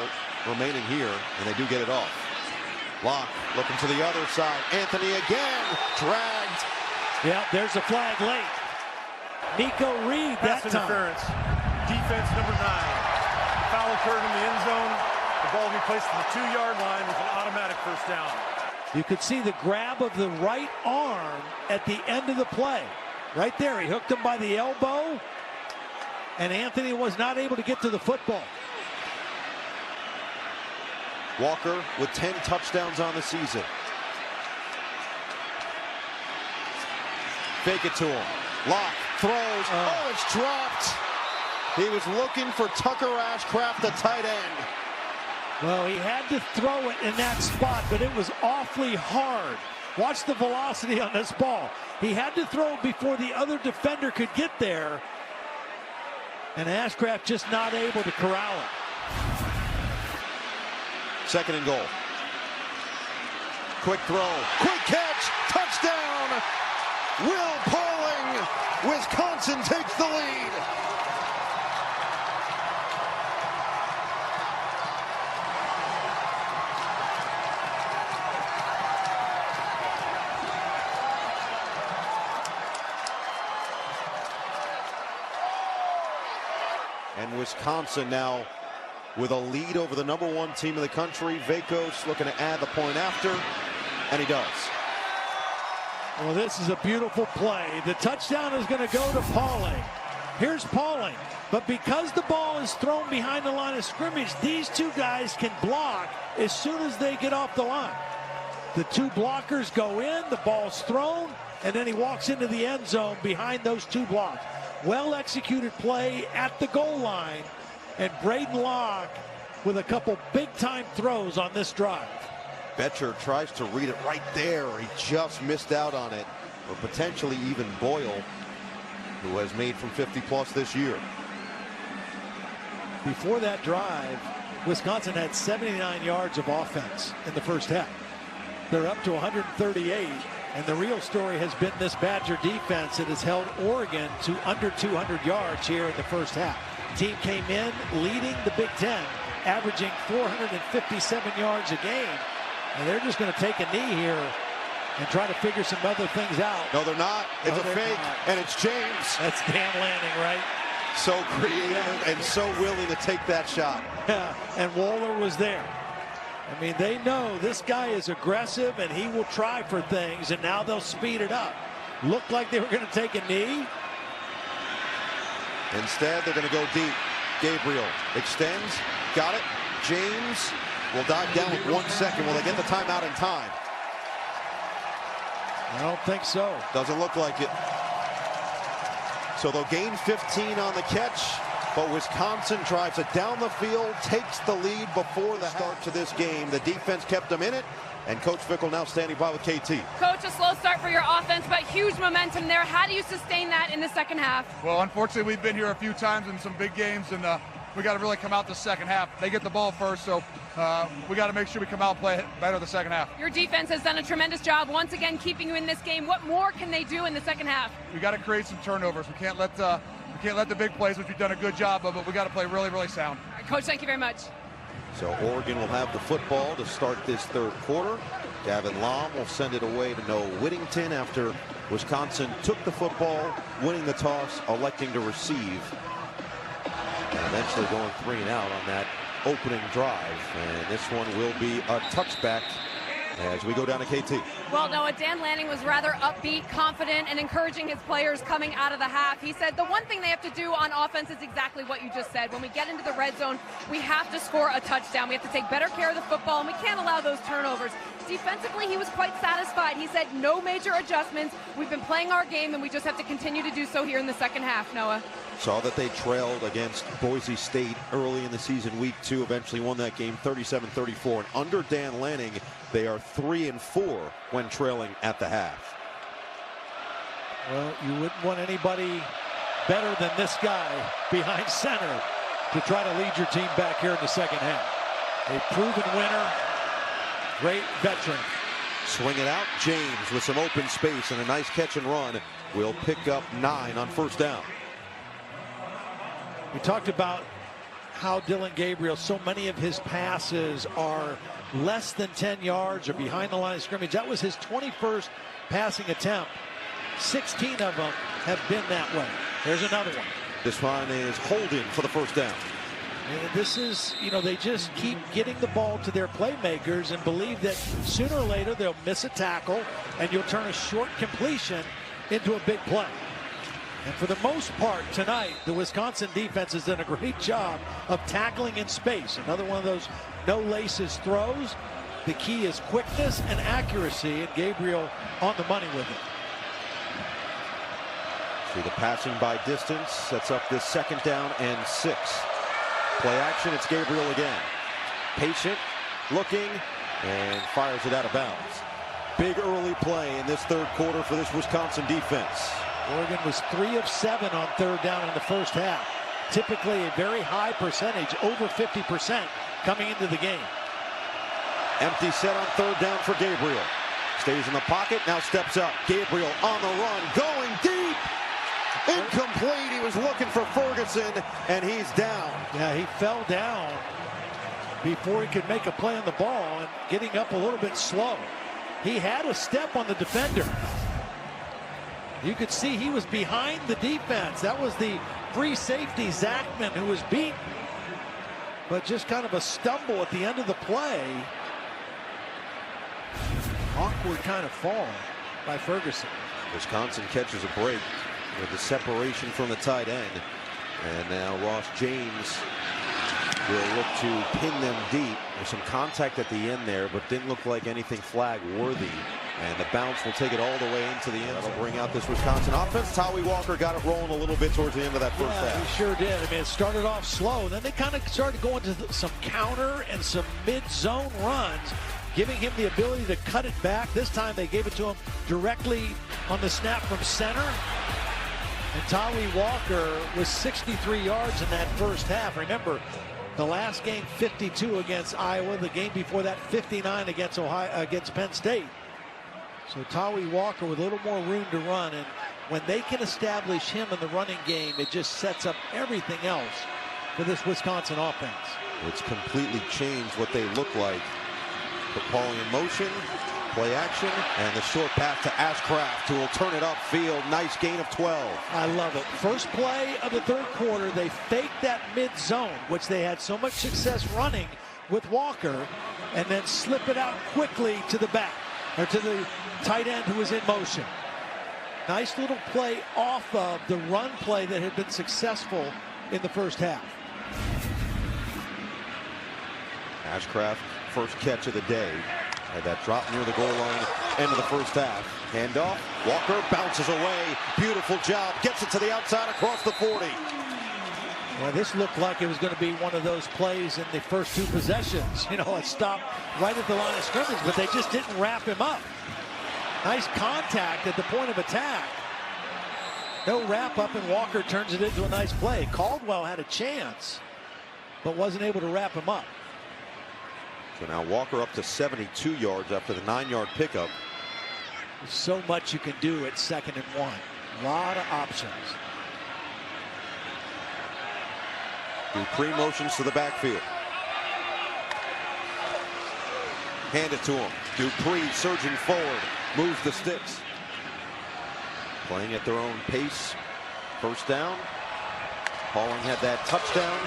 remaining here, and they do get it off. Locke looking to the other side. Anthony again dragged. Yeah, there's a flag late. Nico Reed Pass that time. interference. Defense number 9. Foul occurred in the end zone. The ball will be placed at the 2-yard line with an automatic first down. You could see the grab of the right arm at the end of the play. Right there, he hooked him by the elbow, and Anthony was not able to get to the football. Walker with 10 touchdowns on the season. Fake it to him. Locke throws. Oh, it's dropped. He was looking for Tucker Ashcraft, the tight end. Well, he had to throw it in that spot, but it was awfully hard. Watch the velocity on this ball. He had to throw it before the other defender could get there, and Ashcraft just not able to corral it. Second and goal. Quick throw. Quick catch. Touchdown. Will Pauling. Wisconsin takes the lead. And Wisconsin now with a lead over the #1 team in the country. Vacos looking to add the point after, and he does. Well, this is a beautiful play. The touchdown is going to go to Pauling. Here's Pauling. But because the ball is thrown behind the line of scrimmage, these two guys can block as soon as they get off the line. The two blockers go in, the ball's thrown, and then he walks into the end zone behind those two blocks. Well-executed play at the goal line, and Braden Locke with a couple big-time throws on this drive. Betcher tries to read it right there. He just missed out on it. Or potentially even Boyle, who has made from 50+ this year. Before that drive, Wisconsin had 79 yards of offense in the first half. They're up to 138, and the real story has been this Badger defense that has held Oregon to under 200 yards here in the first half. Team came in leading the Big Ten, averaging 457 yards a game, and they're just going to take a knee here and try to figure some other things out. No, they're not. It's a fake, not. and it's James. That's Dan Lanning, right? So creative and so willing to take that shot. Yeah, and Waller was there. I mean, they know this guy is aggressive and he will try for things, and now they'll speed it up. Looked like they were going to take a knee. Instead, they're going to go deep. Gabriel extends, got it. James will dive down with 1 second. Will they get the timeout in time? I don't think so. Doesn't look like it. So they'll gain 15 on the catch, but Wisconsin drives it down the field, takes the lead before the start to this game. The defense kept them in it, and Coach Fickell now standing by with KT. Coach, a slow start for your offense, but huge momentum there. How do you sustain that in the second half? Well, unfortunately, we've been here a few times in some big games, and we got to really come out the second half. They get the ball first, so we got to make sure we come out and play better the second half. Your defense has done a tremendous job once again keeping you in this game. What more can they do in the second half? We got to create some turnovers. We can't let the big plays, which we've done a good job of, but we got to play really, really sound. All right, Coach, thank you very much. So Oregon will have the football to start this third quarter. Gavin Lom will send it away to Noah Whittington after Wisconsin took the football, winning the toss, electing to receive, and eventually going 3 and out on that opening drive. And this one will be a touchback as we go down to KT. Well, Noah, Dan Lanning was rather upbeat, confident, and encouraging his players coming out of the half. He said the one thing they have to do on offense is exactly what you just said. When we get into the red zone, we have to score a touchdown. We have to take better care of the football, and we can't allow those turnovers. Defensively, he was quite satisfied. He said no major adjustments. We've been playing our game, and we just have to continue to do so here in the second half, Noah. Saw that they trailed against Boise State early in the season, week 2, eventually won that game 37-34. And under Dan Lanning, they are 3-4 when trailing at the half. Well, you wouldn't want anybody better than this guy behind center to try to lead your team back here in the second half. A proven winner, great veteran. Swing it out, James with some open space and a nice catch and run will pick up 9 on first down. We talked about how Dillon Gabriel, so many of his passes are less than 10 yards or behind the line of scrimmage. That was his 21st passing attempt. 16 of them have been that way. There's another one. This one is holding for the first down. And this is, they just keep getting the ball to their playmakers and believe that sooner or later they'll miss a tackle and you'll turn a short completion into a big play. And for the most part tonight, the Wisconsin defense has done a great job of tackling in space. Another one of those no laces throws. The key is quickness and accuracy, and Gabriel on the money with it. See the passing by distance sets up this 2nd down and 6. Play action, it's Gabriel again. Patient, looking, and fires it out of bounds. Big early play in this 3rd quarter for this Wisconsin defense. Oregon was 3 of 7 on 3rd down in the first half. Typically a very high percentage, over 50% coming into the game. Empty set on 3rd down for Gabriel. Stays in the pocket, now steps up. Gabriel on the run, going deep. Incomplete. He was looking for Ferguson, and he's down. Yeah, he fell down before he could make a play on the ball and getting up a little bit slow. He had a step on the defender. You could see he was behind the defense. That was the free safety, Zachman, who was beaten. But just kind of a stumble at the end of the play. Awkward kind of fall by Ferguson. Wisconsin catches a break with the separation from the tight end. And now Ross James will look to pin them deep. There's some contact at the end there, but didn't look like anything flag worthy. And the bounce will take it all the way into the end. That'll bring out this Wisconsin offense. Tawee Walker got it rolling a little bit towards the end of that first half. He sure did. I mean, it started off slow. Then they kind of started going to some counter and some mid-zone runs, giving him the ability to cut it back. This time they gave it to him directly on the snap from center. And Tawee Walker was 63 yards in that first half. Remember, the last game 52 against Iowa. The game before that 59 against Penn State. So Tawee Walker with a little more room to run, and when they can establish him in the running game, it just sets up everything else for this Wisconsin offense. It's completely changed what they look like. The Pauling in motion, play action, and the short pass to Ashcraft, who will turn it upfield. Nice gain of 12. I love it. First play of the 3rd quarter, they faked that mid-zone, which they had so much success running with Walker, and then slip it out quickly to the back, or to the tight end who was in motion. Nice little play off of the run play that had been successful in the first half. Ashcraft, first catch of the day. Had that drop near the goal line, end of the first half. Handoff, Walker bounces away. Beautiful job, gets it to the outside across the 40. Well, this looked like it was going to be one of those plays in the first 2 possessions. A stop right at the line of scrimmage, but they just didn't wrap him up. Nice contact at the point of attack. No wrap up, and Walker turns it into a nice play. Caldwell had a chance, but wasn't able to wrap him up. So now Walker up to 72 yards after the 9-yard pickup. There's so much you can do at 2nd and 1. A lot of options. Dupree motions to the backfield. Hand it to him. Dupree surging forward. Moves the sticks. Playing at their own pace. First down. Pauling had that touchdown.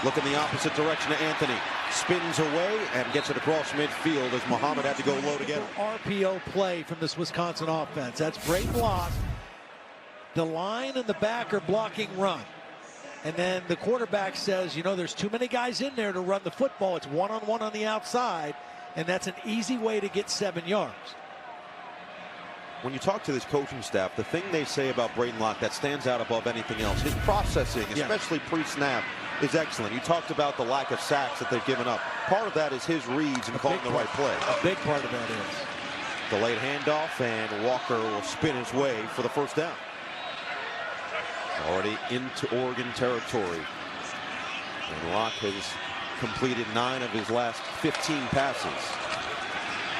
Look in the opposite direction to Anthony. Spins away and gets it across midfield as Muhammad had to go low to get it. RPO play from this Wisconsin offense. That's great block. The line and the back are blocking run. And then the quarterback says, there's too many guys in there to run the football. It's one-on-one on the outside. And that's an easy way to get 7 yards. When you talk to this coaching staff, the thing they say about Braden Locke that stands out above anything else, his processing, especially pre-snap, is excellent. You talked about the lack of sacks that they've given up. Part of that is his reads and calling the right play. A big part of that is. Delayed handoff, and Walker will spin his way for the first down. Already into Oregon territory. And Locke has completed 9 of his last 15 passes.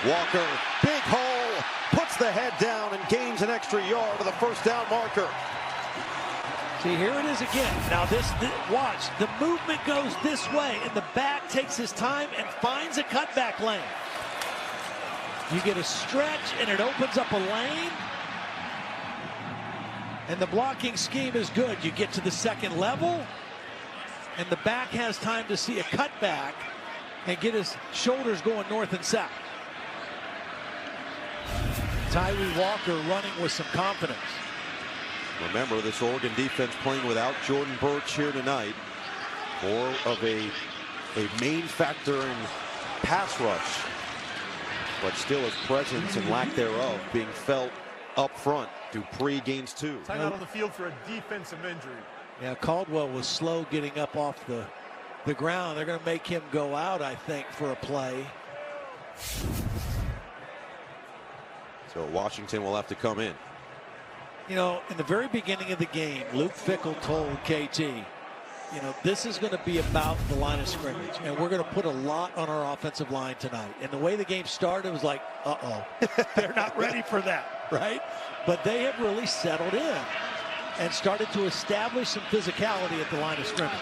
Walker, big hole, puts the head down and gains an extra yard to the first down marker. See, here it is again. Now watch, the movement goes this way, and the back takes his time and finds a cutback lane. You get a stretch, and it opens up a lane. And the blocking scheme is good. You get to the second level, and the back has time to see a cutback and get his shoulders going north and south. Tyree Walker running with some confidence. Remember, this Oregon defense playing without Jordan Birch here tonight. More of a main factor in pass rush, but still his presence and lack thereof being felt up front. Dupree gains 2. Time out on the field for a defensive injury. Yeah, Caldwell was slow getting up off the ground. They're going to make him go out, I think, for a play. So Washington will have to come in. You know, in the very beginning of the game, Luke Fickell told KT, you know, this is going to be about the line of scrimmage, and we're going to put a lot on our offensive line tonight. And the way the game started, it was like, uh-oh, they're not ready for that, right? But they have really settled in and started to establish some physicality at the line of scrimmage.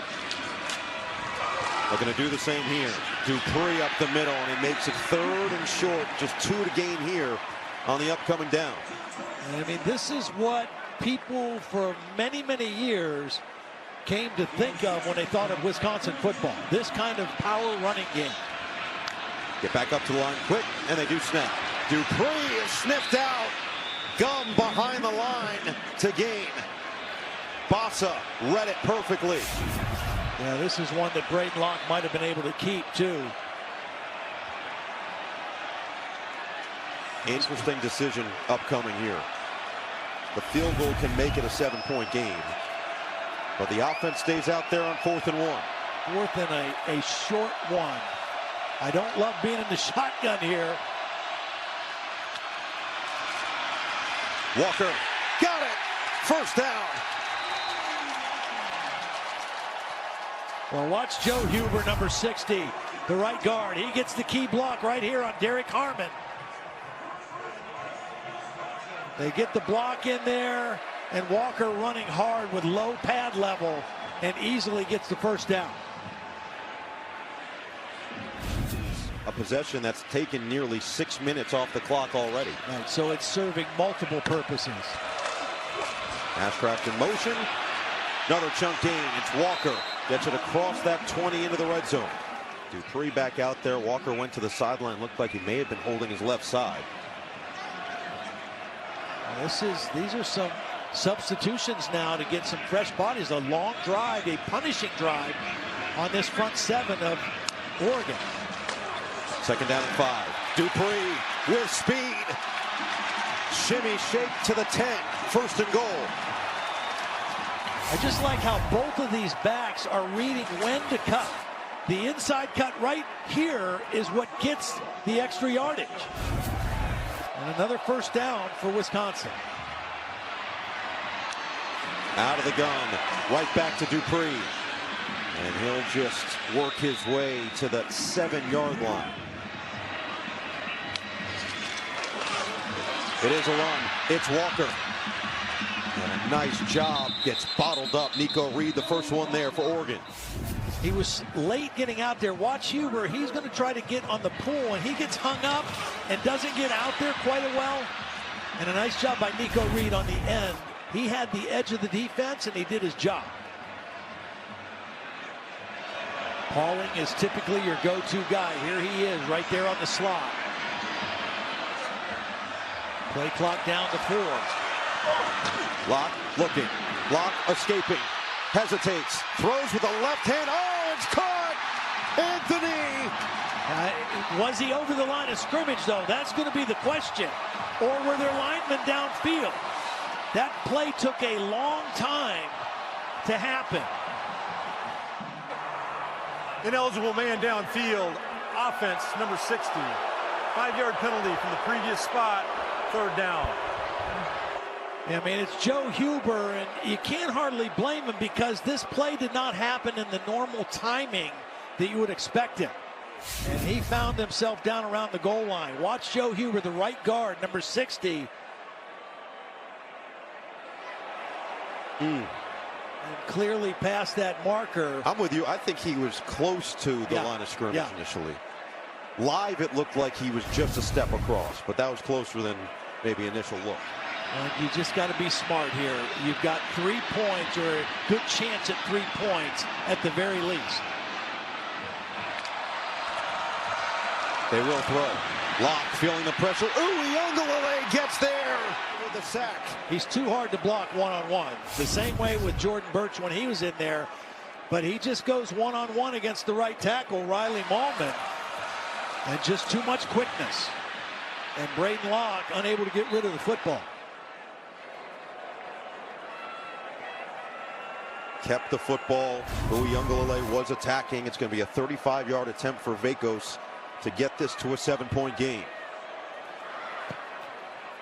They're going to do the same here. Dupree up the middle, and he makes it 3rd and short. Just 2 to gain here on the upcoming down. And I mean, this is what people for many, many years came to think of when they thought of Wisconsin football. This kind of power running game. Get back up to the line quick, and they do snap. Dupree is sniffed out. Gum behind the line to gain. Bossa read it perfectly. Yeah, this is one that Braden Locke might have been able to keep, too. Interesting decision upcoming here. The field goal can make it a 7-point game, but the offense stays out there on 4th and 1. 4th and a short 1. I don't love being in the shotgun here. Walker got it. 1st down. Well, watch Joe Huber, number 60, the right guard. He gets the key block right here on Derek Harmon. They get the block in there, and Walker running hard with low pad level and easily gets the 1st down. A possession that's taken nearly 6 minutes off the clock already. Right, so it's serving multiple purposes. Ashcraft in motion. Another chunk gain. It's Walker. Gets it across that 20 into the red zone. Dupree back out there. Walker went to the sideline. Looked like he may have been holding his left side. These are some substitutions now to get some fresh bodies. A long drive, a punishing drive on this front 7 of Oregon. 2nd down and 5. Dupree with speed. Shimmy shake to the 10. 1st and goal. I just like how both of these backs are reading when to cut. The inside cut right here is what gets the extra yardage. And another 1st down for Wisconsin. Out of the gun. Right back to Dupree. And he'll just work his way to that 7-yard line. It is a run. It's Walker. And a nice job. Gets bottled up. Nico Reed, the first one there for Oregon. He was late getting out there. Watch Huber. He's going to try to get on the pool, and he gets hung up and doesn't get out there quite well. And a nice job by Nico Reed on the end. He had the edge of the defense, and he did his job. Pauling is typically your go-to guy. Here he is right there on the slot. Play clock down to 4. Locke looking. Locke escaping. Hesitates. Throws with the left hand. Oh, it's caught! Anthony! Was he over the line of scrimmage, though? That's going to be the question. Or were there linemen downfield? That play took a long time to happen. Ineligible man downfield. Offense, number 60. 5-yard penalty from the previous spot. 3rd down. I mean, it's Joe Huber, and you can't hardly blame him because this play did not happen in the normal timing that you would expect him. And he found himself down around the goal line. Watch Joe Huber, the right guard, number 60. And clearly past that marker. I'm with you. I think he was close to the line of scrimmage initially. Live, it looked like he was just a step across, but that was closer than maybe initial look. And you just got to be smart here. You've got 3 points, or a good chance at 3 points at the very least. They will throw. Locke feeling the pressure. Uiagalelei gets there with the sack. He's too hard to block one-on-one. The same way with Jordan Birch when he was in there. But he just goes one-on-one against the right tackle, Riley Mallman. And just too much quickness. And Braden Locke unable to get rid of the football. Kept the football. Uiagalelei was attacking. It's going to be a 35-yard attempt for Veikos to get this to a 7-point game.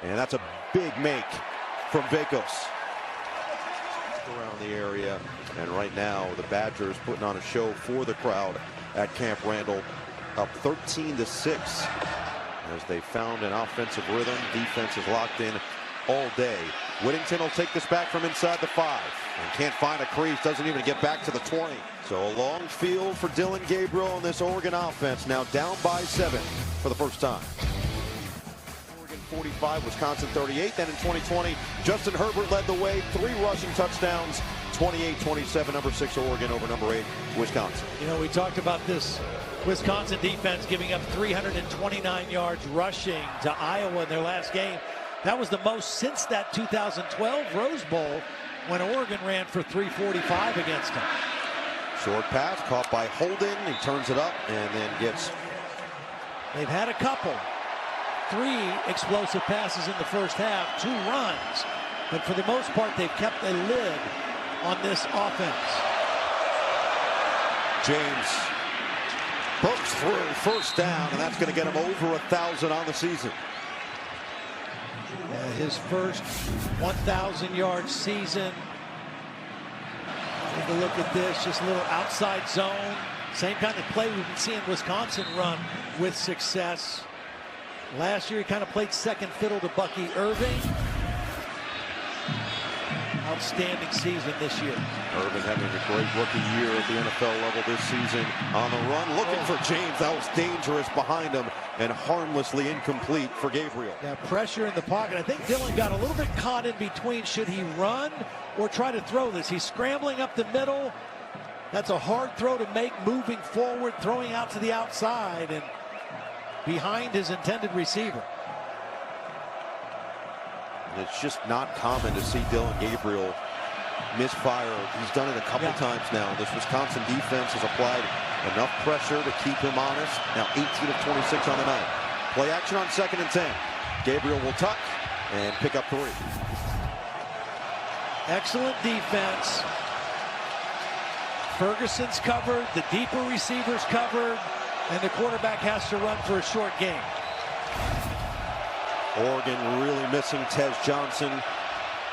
And that's a big make from Veikos. Around the area, and right now the Badgers putting on a show for the crowd at Camp Randall, up 13-6 as they found an offensive rhythm. Defense is locked in all day. Whittington will take this back from inside the 5 and can't find a crease, doesn't even get back to the 20. So a long field for Dillon Gabriel on this Oregon offense, now down by 7 for the first time. 45, Wisconsin 38. Then in 2020, Justin Herbert led the way, 3 rushing touchdowns, 28-27, number 6 Oregon over number 8 Wisconsin. You know, we talked about this Wisconsin defense giving up 329 yards rushing to Iowa in their last game. That was the most since that 2012 Rose Bowl when Oregon ran for 345 against them. Short pass caught by Holden. He turns it up and then gets. They've had a couple. 3 explosive passes in the first half, 2 runs. But for the most part, they've kept a lid on this offense. James bursts through, first down, and that's going to get him over 1,000 on the season. His first 1,000-yard season. Take a look at this, just a little outside zone. Same kind of play we've been seeing Wisconsin run with success. Last year, he kind of played second fiddle to Bucky Irving. Outstanding season this year. Irving having a great rookie year at the NFL level this season. On the run, looking for James. That was dangerous behind him and harmlessly incomplete for Gabriel. Yeah, pressure in the pocket. I think Dillon got a little bit caught in between. Should he run or try to throw this? He's scrambling up the middle. That's a hard throw to make, moving forward, throwing out to the outside and behind his intended receiver. And it's just not common to see Dillon Gabriel misfire. He's done it a couple times now. This Wisconsin defense has applied enough pressure to keep him honest. Now 18 of 26 on the night. Play action on 2nd and 10. Gabriel will tuck and pick up 3. Excellent defense. Ferguson's covered, the deeper receivers covered, and the quarterback has to run for a short game. Oregon really missing Tez Johnson.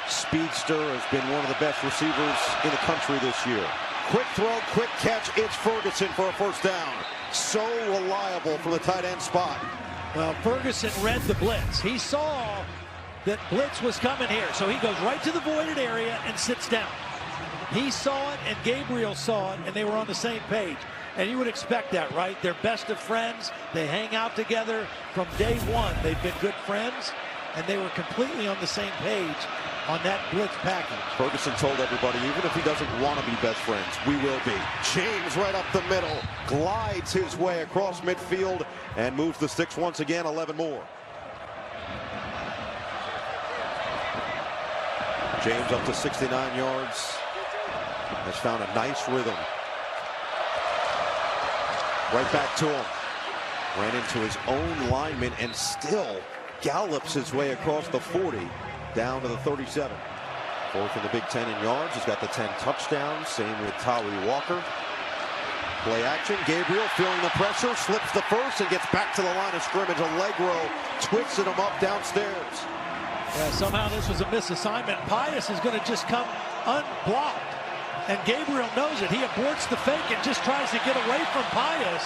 Speedster has been one of the best receivers in the country this year. Quick throw, quick catch. It's Ferguson for a first down. So reliable from the tight end spot. Well, Ferguson read the blitz. He saw that blitz was coming here, so he goes right to the voided area and sits down. He saw it, and Gabriel saw it, and they were on the same page. And you would expect that, right? They're best of friends. They hang out together from day one. They've been good friends, and they were completely on the same page on that blitz package. Ferguson told everybody, even if he doesn't want to be best friends, we will be. James right up the middle, glides his way across midfield, and moves the sticks once again, 11 more. James up to 69 yards. Has found a nice rhythm. Right back to him. Ran into his own lineman and still gallops his way across the 40 down to the 37. 4th in the Big Ten in yards. He's got the 10 touchdowns. Same with Tawee Walker. Play action. Gabriel feeling the pressure. Slips the first and gets back to the line of scrimmage. Allegro twisted him up downstairs. Yeah, somehow this was a misassignment. Pius is going to just come unblocked. And Gabriel knows it. He aborts the fake and just tries to get away from Pius.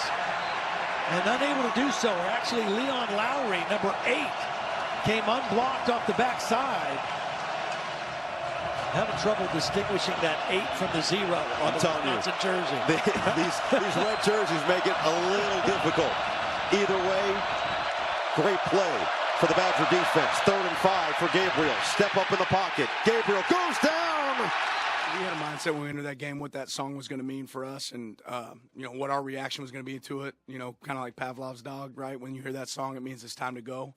And unable to do so. Actually, Leon Lowry, number 8, came unblocked off the backside. Having trouble distinguishing that 8 from the 0 on the Wisconsin jersey. These red jerseys make it a little difficult. Either way, great play for the Badger defense. 3rd and 5 for Gabriel. Step up in the pocket. Gabriel goes down. We had a mindset when we entered that game what that song was going to mean for us, and what our reaction was going to be to it. Kind of like Pavlov's dog, right? When you hear that song, it means it's time to go.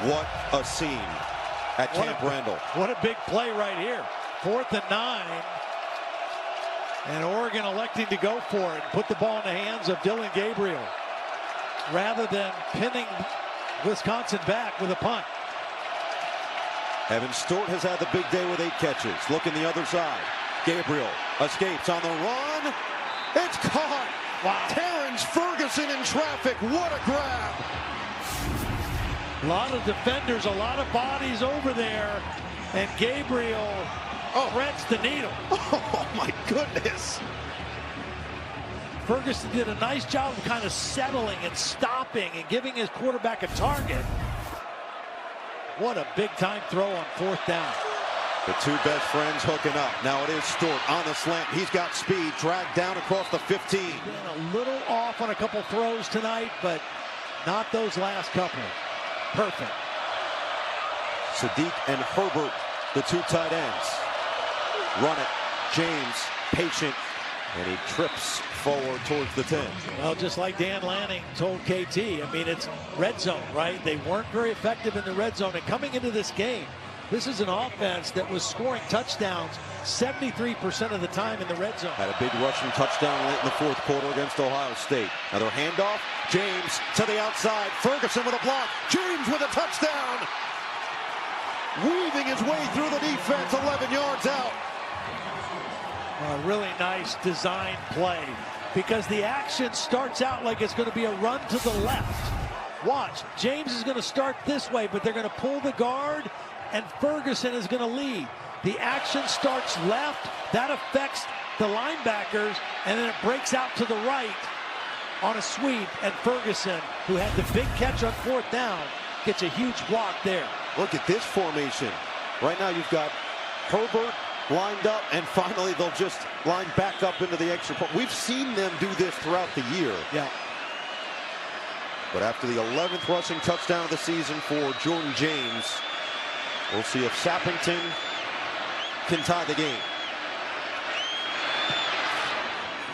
What a scene at Camp Randall. What a big play right here. 4th and 9. And Oregon electing to go for it. Put the ball in the hands of Dillon Gabriel rather than pinning Wisconsin back with a punt. Evan Stewart has had the big day with 8 catches. Looking the other side. Gabriel escapes on the run. It's caught. Wow. Terrence Ferguson in traffic. What a grab. A lot of defenders, a lot of bodies over there, and Gabriel threads the needle. Oh, my goodness. Ferguson did a nice job of kind of settling and stopping and giving his quarterback a target. What a big-time throw on 4th down. The two best friends hooking up. Now it is Stewart on the slant. He's got speed, dragged down across the 15. Been a little off on a couple throws tonight, but not those last couple. Perfect. Sadiq and Herbert, the 2 tight ends. Run it. James, patient, and he trips forward towards the 10. Well, just like Dan Lanning told KT, I mean, it's red zone, right? They weren't very effective in the red zone. And coming into this game, this is an offense that was scoring touchdowns 73% of the time in the red zone. Had a big rushing touchdown late in the 4th quarter against Ohio State. Another handoff. James to the outside. Ferguson with a block. James with a touchdown. Weaving his way through the defense, 11 yards out. A really nice design play because the action starts out like it's going to be a run to the left. Watch, James is going to start this way, but they're going to pull the guard, and Ferguson is going to lead. The action starts left. That affects the linebackers, and then it breaks out to the right on a sweep, and Ferguson, who had the big catch on 4th down, gets a huge block there. Look at this formation. Right now you've got Herbert lined up, and finally they'll just line back up into the extra point. We've seen them do this throughout the year. Yeah. But after the 11th rushing touchdown of the season for Jordan James, we'll see if Sappington can tie the game.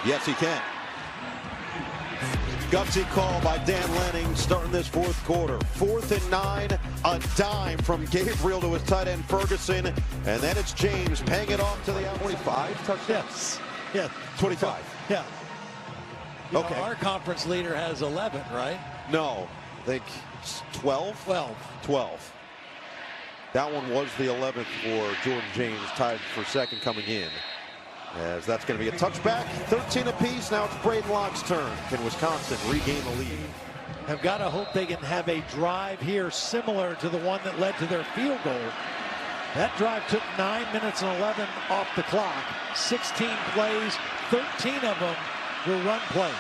Yes, he can. Gutsy call by Dan Lanning starting this 4th quarter. 4th and 9, a dime from Gabriel to his tight end Ferguson, and then it's James paying it off to the 25 touchdowns. Yeah. 25. Yeah. Okay. Our conference leader has 11, right? No, I think 12. 12. That one was the 11th for Jordan James, tied for 2nd coming in. As that's going to be a touchback. 13 apiece. Now it's Braden Locke's turn. Can Wisconsin regain the lead? I've got to hope they can have a drive here similar to the one that led to their field goal. That drive took 9 minutes and 11 off the clock. 16 plays, 13 of them were run plays.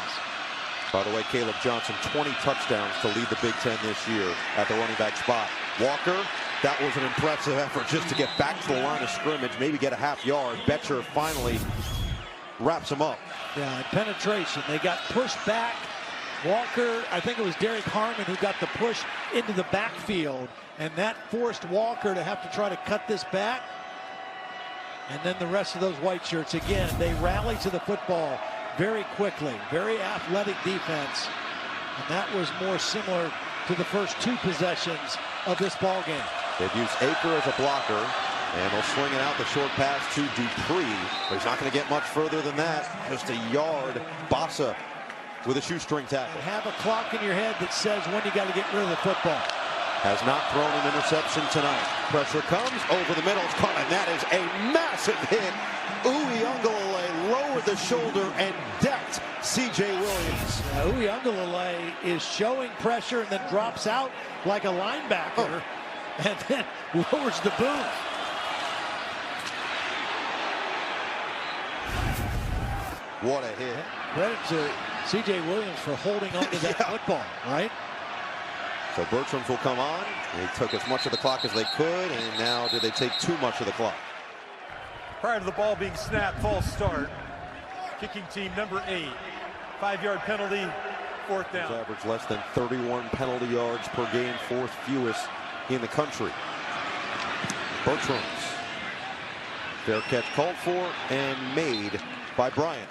By the way, Caleb Johnson, 20 touchdowns to lead the Big Ten this year at the running back spot. Walker, that was an impressive effort just to get back to the line of scrimmage, maybe get a half yard. Betcher finally wraps him up. Yeah, and penetration. They got pushed back. Walker, I think it was Derek Harmon who got the push into the backfield, and that forced Walker to have to try to cut this back. And then the rest of those white shirts, again, they rally to the football very quickly. Very athletic defense. And that was more similar to the first 2 possessions of this ball game. They've used Aker as a blocker, and they'll swing it out the short pass to Dupree. But he's not going to get much further than that. Just a yard. Bossa with a shoestring tackle. Have a clock in your head that says when you got to get rid of the football. Has not thrown an interception tonight. Pressure comes over the middle. It's caught, and that is a massive hit. Uyunglele lowered the shoulder and decked C.J. Williams. Uyunglele is showing pressure and then drops out like a linebacker and then lowers the boom. What a hit. Credit to C.J. Williams for holding on to that football, right? So Bertram's will come on. They took as much of the clock as they could, and now did they take too much of the clock? Prior to the ball being snapped, false start. Kicking team number 8. 5-yard penalty, 4th down. Average less than 31 penalty yards per game, 4th fewest in the country. Bertram's. Fair catch called for and made by Bryant.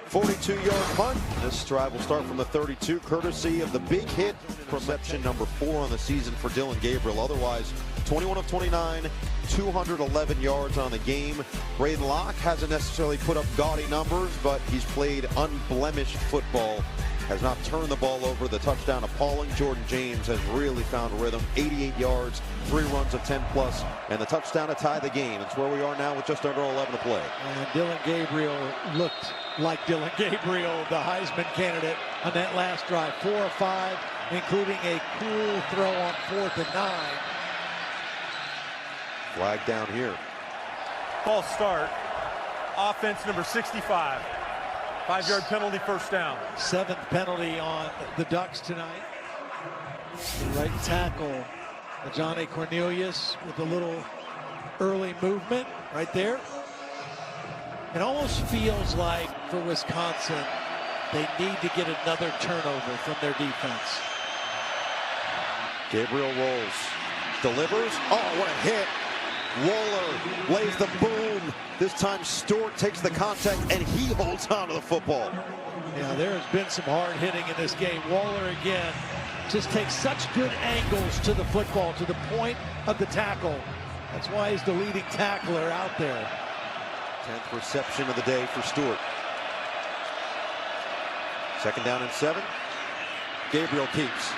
42-yard punt. This drive will start from the 32, courtesy of the big hit reception number 4 on the season for Dillon Gabriel. Otherwise, 21 of 29, 211 yards on the game. Braden Locke hasn't necessarily put up gaudy numbers, but he's played unblemished football. Has not turned the ball over. The touchdown appalling. Jordan James has really found rhythm. 88 yards, 3 runs of 10+, and the touchdown to tie the game. It's where we are now with just under 11 to play. And Dillon Gabriel looked like Dillon Gabriel, the Heisman candidate, on that last drive. 4 of 5, including a cool throw on 4th and 9. Flag down here. False start. Offense number 65. 5-yard penalty, 1st down. 7th penalty on the Ducks tonight. The right tackle, Johnny Cornelius, with a little early movement right there. It almost feels like for Wisconsin, they need to get another turnover from their defense. Gabriel rolls, delivers. Oh, what a hit. Waller lays the boom. This time Stewart takes the contact and he holds on to the football. Yeah, there has been some hard hitting in this game. Waller again just takes such good angles to the football, to the point of the tackle. That's why he's the leading tackler out there. 10th reception of the day for Stewart. 2nd down and 7. Gabriel keeps.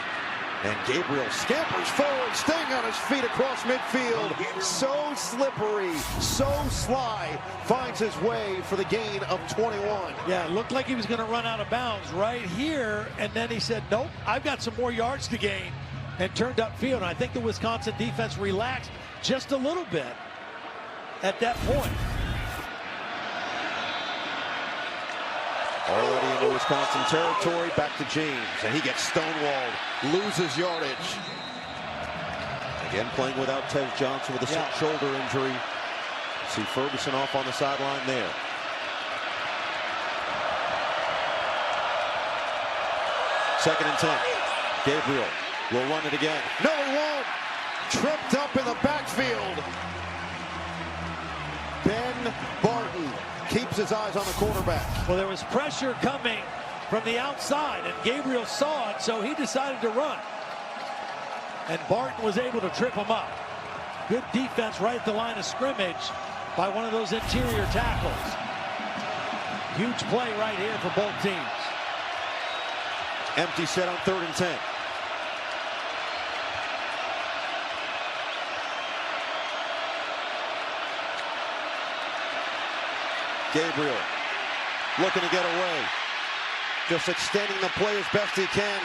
And Gabriel scampers forward, staying on his feet across midfield. So slippery, so sly, finds his way for the gain of 21. Yeah, it looked like he was going to run out of bounds right here, and then he said, nope, I've got some more yards to gain, and turned upfield. And I think the Wisconsin defense relaxed just a little bit at that point. Already into Wisconsin territory, back to James, and he gets stonewalled, loses yardage. Again playing without Tez Johnson with a shoulder injury. See Ferguson off on the sideline there. Second and 10. Gabriel will run it again. No, he won't. Tripped up in the backfield. Ben Barton keeps his eyes on the quarterback. Well, there was pressure coming from the outside, and Gabriel saw it, so he decided to run. And Barton was able to trip him up. Good defense right at the line of scrimmage by one of those interior tackles. Huge play right here for both teams. Empty set on 3rd and 10. Gabriel looking to get away. Just extending the play as best he can.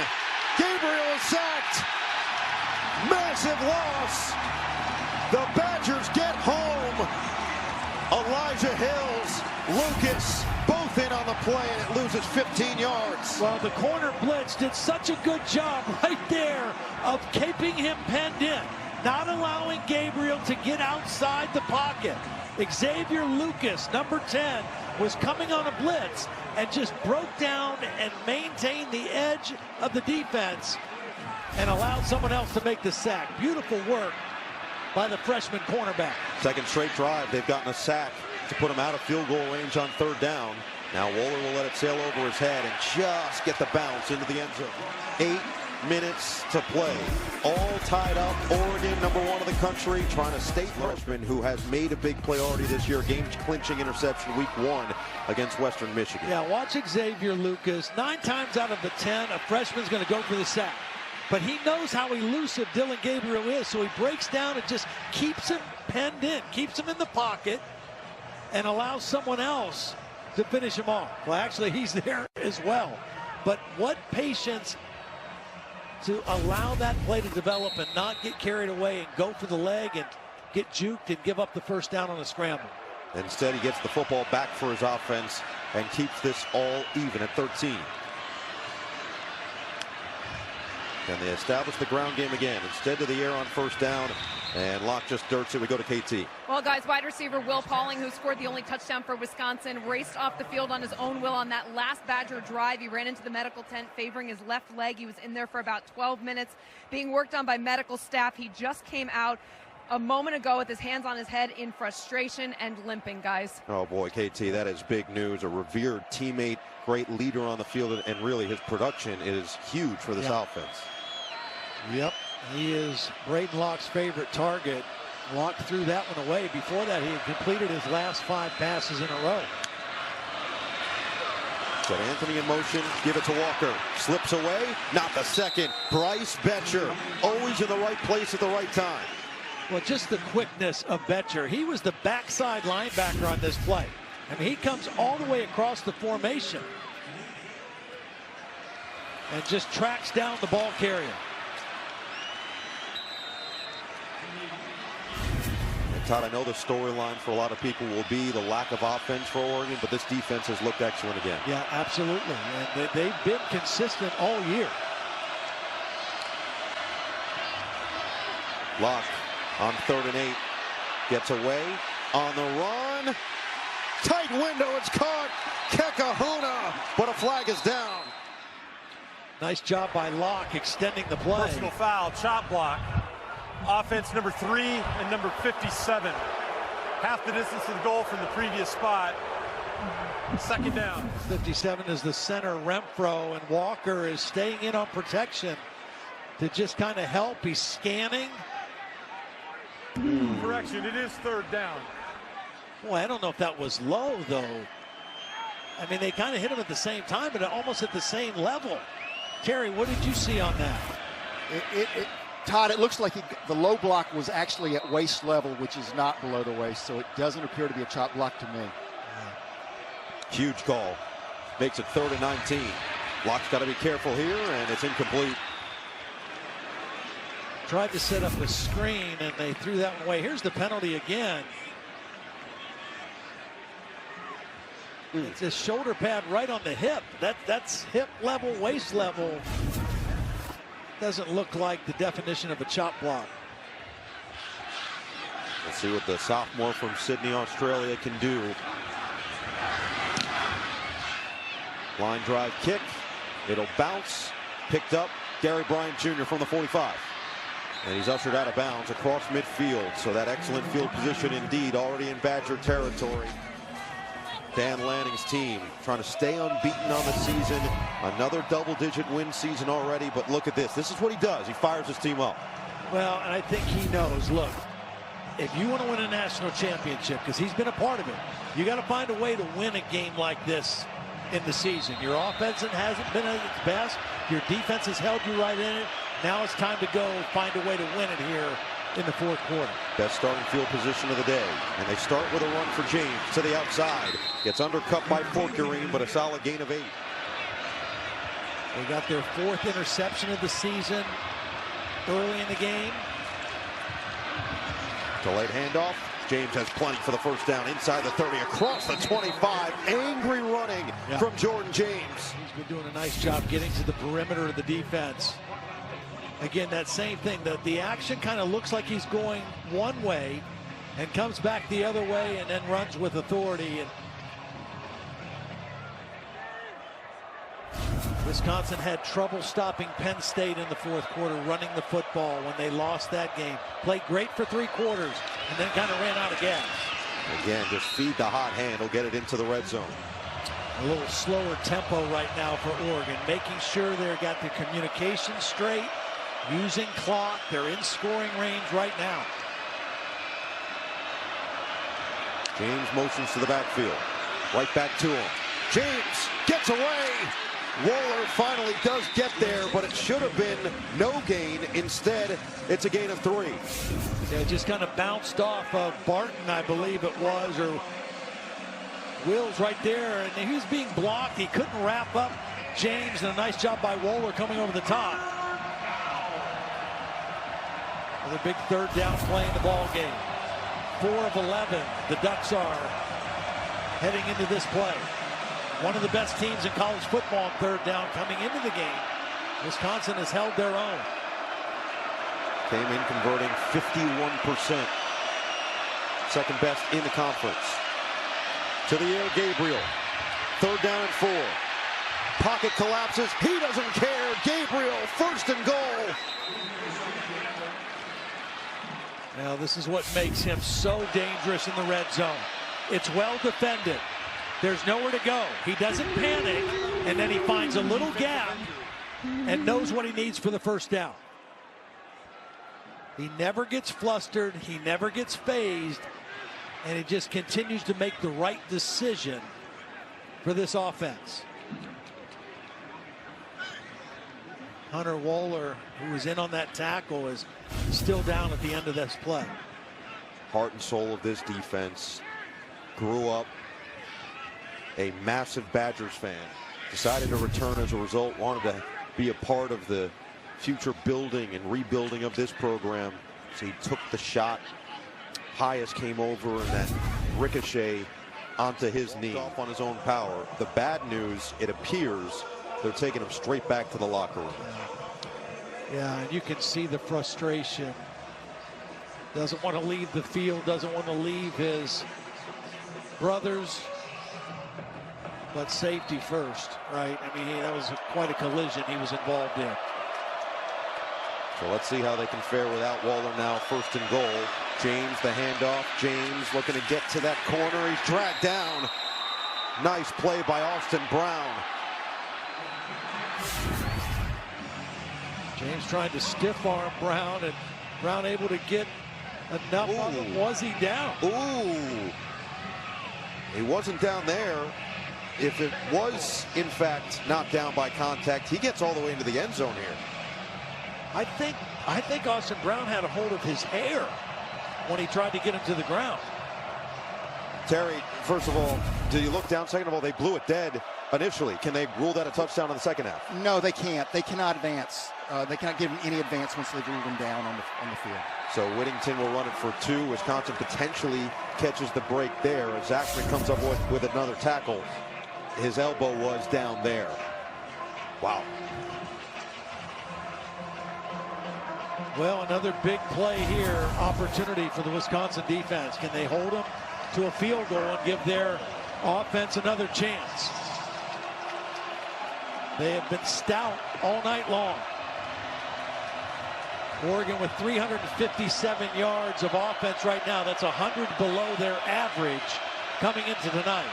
Gabriel is sacked. Massive loss. The Badgers get home. Elijah Hills, Lucas, both in on the play, and it loses 15 yards. Well, the corner blitz did such a good job right there of keeping him penned in, not allowing Gabriel to get outside the pocket. Xavier Lucas, number 10, was coming on a blitz and just broke down and maintained the edge of the defense and allowed someone else to make the sack. Beautiful work by the freshman cornerback. Second straight drive, they've gotten a sack to put him out of field goal range on 3rd down. Now Waller will let it sail over his head and just get the bounce into the end zone. 8 minutes to play. All tied up. Oregon, #1 of the country, trying to stay freshman who has made a big play already this year. Game-clinching interception week 1 against Western Michigan. Yeah, watch Xavier Lucas. 9 times out of the 10, a freshman's going to go for the sack. But he knows how elusive Dillon Gabriel is, so he breaks down and just keeps him penned in, keeps him in the pocket, and allows someone else to finish him off. Well, actually, he's there as well. But what patience to allow that play to develop and not get carried away and go for the leg and get juked and give up the 1st down on a scramble. Instead, he gets the football back for his offense and keeps this all even at 13. Can they establish the ground game again? Instead to the air on first down, and Locke just dirts it. We go to KT. Well, guys, wide receiver Will Pauling, who scored the only touchdown for Wisconsin, raced off the field on his own will on that last Badger drive. He ran into the medical tent favoring his left leg. He was in there for about 12 minutes being worked on by medical staff. He just came out a moment ago with his hands on his head in frustration and limping, guys. Oh boy, KT, that is big news. A revered teammate, great leader on the field, and really his production is huge for this offense. Yep, he is Braden Locke's favorite target. Locke threw that one away. Before that, he had completed his last 5 passes in a row. Set Anthony in motion, give it to Walker. Slips away, not the second. Bryce Betcher, always in the right place at the right time. Well, just the quickness of Betcher. He was the backside linebacker on this play. I mean, he comes all the way across the formation and just tracks down the ball carrier. And Todd, I know the storyline for a lot of people will be the lack of offense for Oregon, but this defense has looked excellent again. Yeah, absolutely. And they've been consistent all year. Locke on 3rd and 8. Gets away on the run. Tight window, it's caught. Kekahuna, but a flag is down. Nice job by Locke extending the play. Personal foul, chop block. Offense number 3 and number 57. Half the distance to the goal from the previous spot. 2nd down. 57 is the center, Renfro, and Walker is staying in on protection to just kind of help. He's scanning. Correction, it is 3rd down. Boy, I don't know if that was low, though. I mean, they kind of hit him at the same time, but almost at the same level. Terry, what did you see on that? Todd, it looks like the low block was actually at waist level, which is not below the waist, so it doesn't appear to be a chop block to me. Huge call. Makes it 3rd and 19. Locke's got to be careful here, and it's incomplete. Tried to set up a screen, and they threw that one away. Here's the penalty again. It's a shoulder pad right on the hip. That's hip level, waist level. Doesn't look like the definition of a chop block. Let's see what the sophomore from Sydney, Australia can do. Line drive kick. It'll bounce. Picked up. Gary Bryant Jr. from the 45. And he's ushered out of bounds across midfield. So that excellent field position indeed, already in Badger territory. Dan Lanning's team trying to stay unbeaten on the season. Another double-digit win season already, but look at this. This is what he does. He fires his team up. Well, and I think he knows, look, if you want to win a national championship, because he's been a part of it, you got to find a way to win a game like this in the season. Your offense hasn't been at its best. Your defense has held you right in it. Now it's time to go find a way to win it here in the 4th quarter. Best starting field position of the day. And they start with a run for James to the outside. Gets undercut by Forkerine, but a solid gain of 8. They got their 4th interception of the season early in the game. Delayed handoff. James has plenty for the first down inside the 30, across the 25. Angry running from Jordan James. He's been doing a nice job getting to the perimeter of the defense. Again, that same thing. The action kind of looks like he's going one way and comes back the other way and then runs with authority. And Wisconsin had trouble stopping Penn State in the 4th quarter running the football when they lost that game. Played great for 3 quarters and then kind of ran out of gas. Again, just feed the hot hand. He'll get it into the red zone. A little slower tempo right now for Oregon, making sure they've got the communication straight. Using clock, they're in scoring range right now. James motions to the backfield. Right back to him. James gets away. Waller finally does get there, but it should have been no gain. Instead, it's a gain of 3. Yeah, just kind of bounced off of Barton, I believe it was, or Wills right there, and he was being blocked. He couldn't wrap up James, and a nice job by Waller coming over the top. Another big 3rd down play in the ball game. 4 of 11. The Ducks are heading into this play. One of the best teams in college football on 3rd down coming into the game. Wisconsin has held their own. Came in converting 51%. Second best in the conference. To the air, Gabriel. 3rd down and 4. Pocket collapses. He doesn't care. Gabriel, 1st and goal. Now, this is what makes him so dangerous in the red zone. It's well defended. There's nowhere to go. He doesn't panic, and then he finds a little gap and knows what he needs for the 1st down. He never gets flustered. He never gets phased, and he just continues to make the right decision for this offense. Hunter Wohler, who was in on that tackle, is still down at the end of this play. Heart and soul of this defense. Grew up a massive Badgers fan. Decided to return as a result. Wanted to be a part of the future building and rebuilding of this program. So he took the shot. Pius came over and that ricochet onto his knee. Off on his own power. The bad news, it appears, they're taking him straight back to the locker room. Yeah, and you can see the frustration. Doesn't want to leave the field, doesn't want to leave his brothers, but safety first, right? I mean, that was quite a collision he was involved in. So let's see how they can fare without Wohler now. 1st and goal. James, the handoff. James looking to get to that corner. He's dragged down. Nice play by Austin Brown. James trying to stiff arm Brown, and Brown able to get enough of him. Was he down? Ooh. He wasn't down there. If it was, in fact, knocked down by contact, he gets all the way into the end zone here. I think Austin Brown had a hold of his hair when he tried to get him to the ground. Terry, first of all, do you look down? Second of all, they blew it dead initially. Can they rule that a touchdown in the second half? No, they can't. They cannot advance. They cannot give him any advance once they've ruled him down on the field. So Whittington will run it for 2. Wisconsin potentially catches the break there as Zachary comes up with another tackle. His elbow was down there. Wow. Well, another big play here. Opportunity for the Wisconsin defense. Can they hold them to a field goal and give their offense another chance? They have been stout all night long. Oregon with 357 yards of offense right now. That's 100 below their average coming into tonight.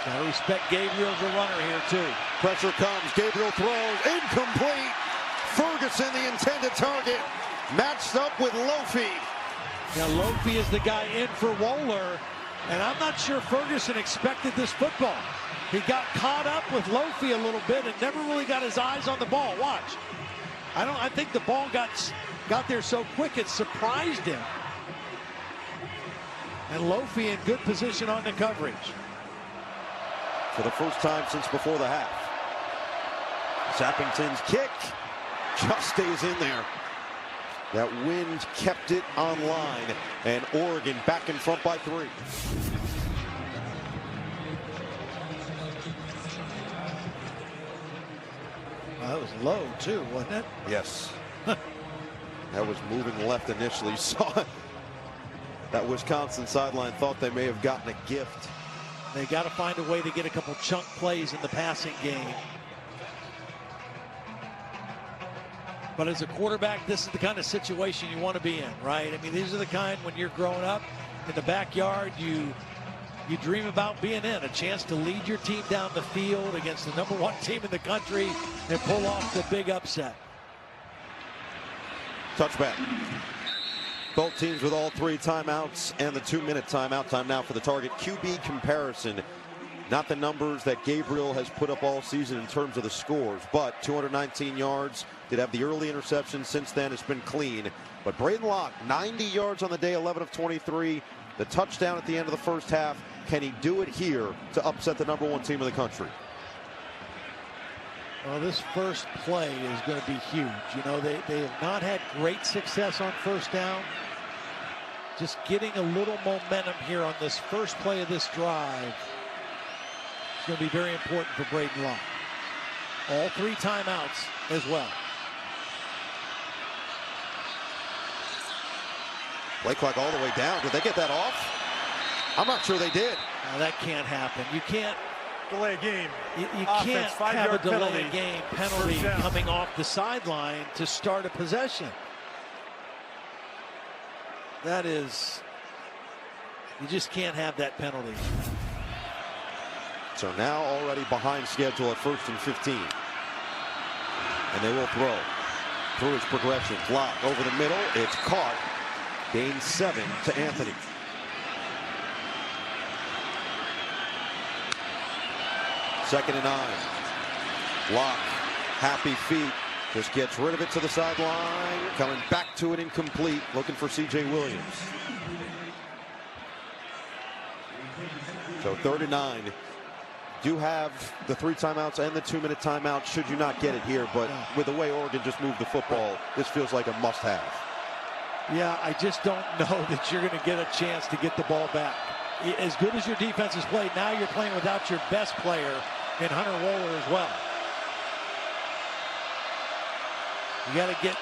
Gotta respect Gabriel as a runner here too. Pressure comes. Gabriel throws. Incomplete. Ferguson, the intended target, matched up with Locke. Now Locke is the guy in for Wohler, and I'm not sure Ferguson expected this football. He got caught up with Locke a little bit and never really got his eyes on the ball. Watch. I think the ball got there so quick it surprised him. And Locke in good position on the coverage. For the first time since before the half. Sappington's kick just stays in there. That wind kept it online, and Oregon back in front by 3. That was low too, wasn't it? Yes. That was moving left initially. You saw it. That Wisconsin sideline thought they may have gotten a gift. They got to find a way to get a couple chunk plays in the passing game. But as a quarterback, this is the kind of situation you want to be in, right? I mean, these are the kind when you're growing up in the backyard, you dream about being in. A chance to lead your team down the field against the #1 team in the country and pull off the big upset. Touchback. Both teams with all 3 timeouts and the 2-minute timeout. Time now for the target QB comparison. Not the numbers that Gabriel has put up all season in terms of the scores, but 219 yards. Did have the early interception. Since then, it's been clean. But Braden Locke, 90 yards on the day, 11 of 23. The touchdown at the end of the first half. Can he do it here to upset the #1 team in the country? Well, this first play is going to be huge. You know, they have not had great success on first down. Just getting a little momentum here on this first play of this drive is going to be very important for Braden Locke. All 3 timeouts as well. Play clock all the way down. Did they get that off? I'm not sure they did. Now, that can't happen. You can't Delay a game. You Offense, can't have a 5-yard delay game penalty First down. coming off the sideline to start a possession. That is, you just can't have that penalty. So now already behind schedule at 1st and 15. And they will throw through his progression. Locke over the middle. It's caught. Gain 7 to Anthony. Second and 9. Locke, happy feet, just gets rid of it to the sideline. Coming back to it incomplete, looking for C.J. Williams. So 3rd and 9. Do have the 3 timeouts and the 2-minute timeout should you not get it here, but with the way Oregon just moved the football, this feels like a must-have. Yeah, I just don't know that you're going to get a chance to get the ball back. As good as your defense has played, now you're playing without your best player in Hunter Wohler as well. You got to get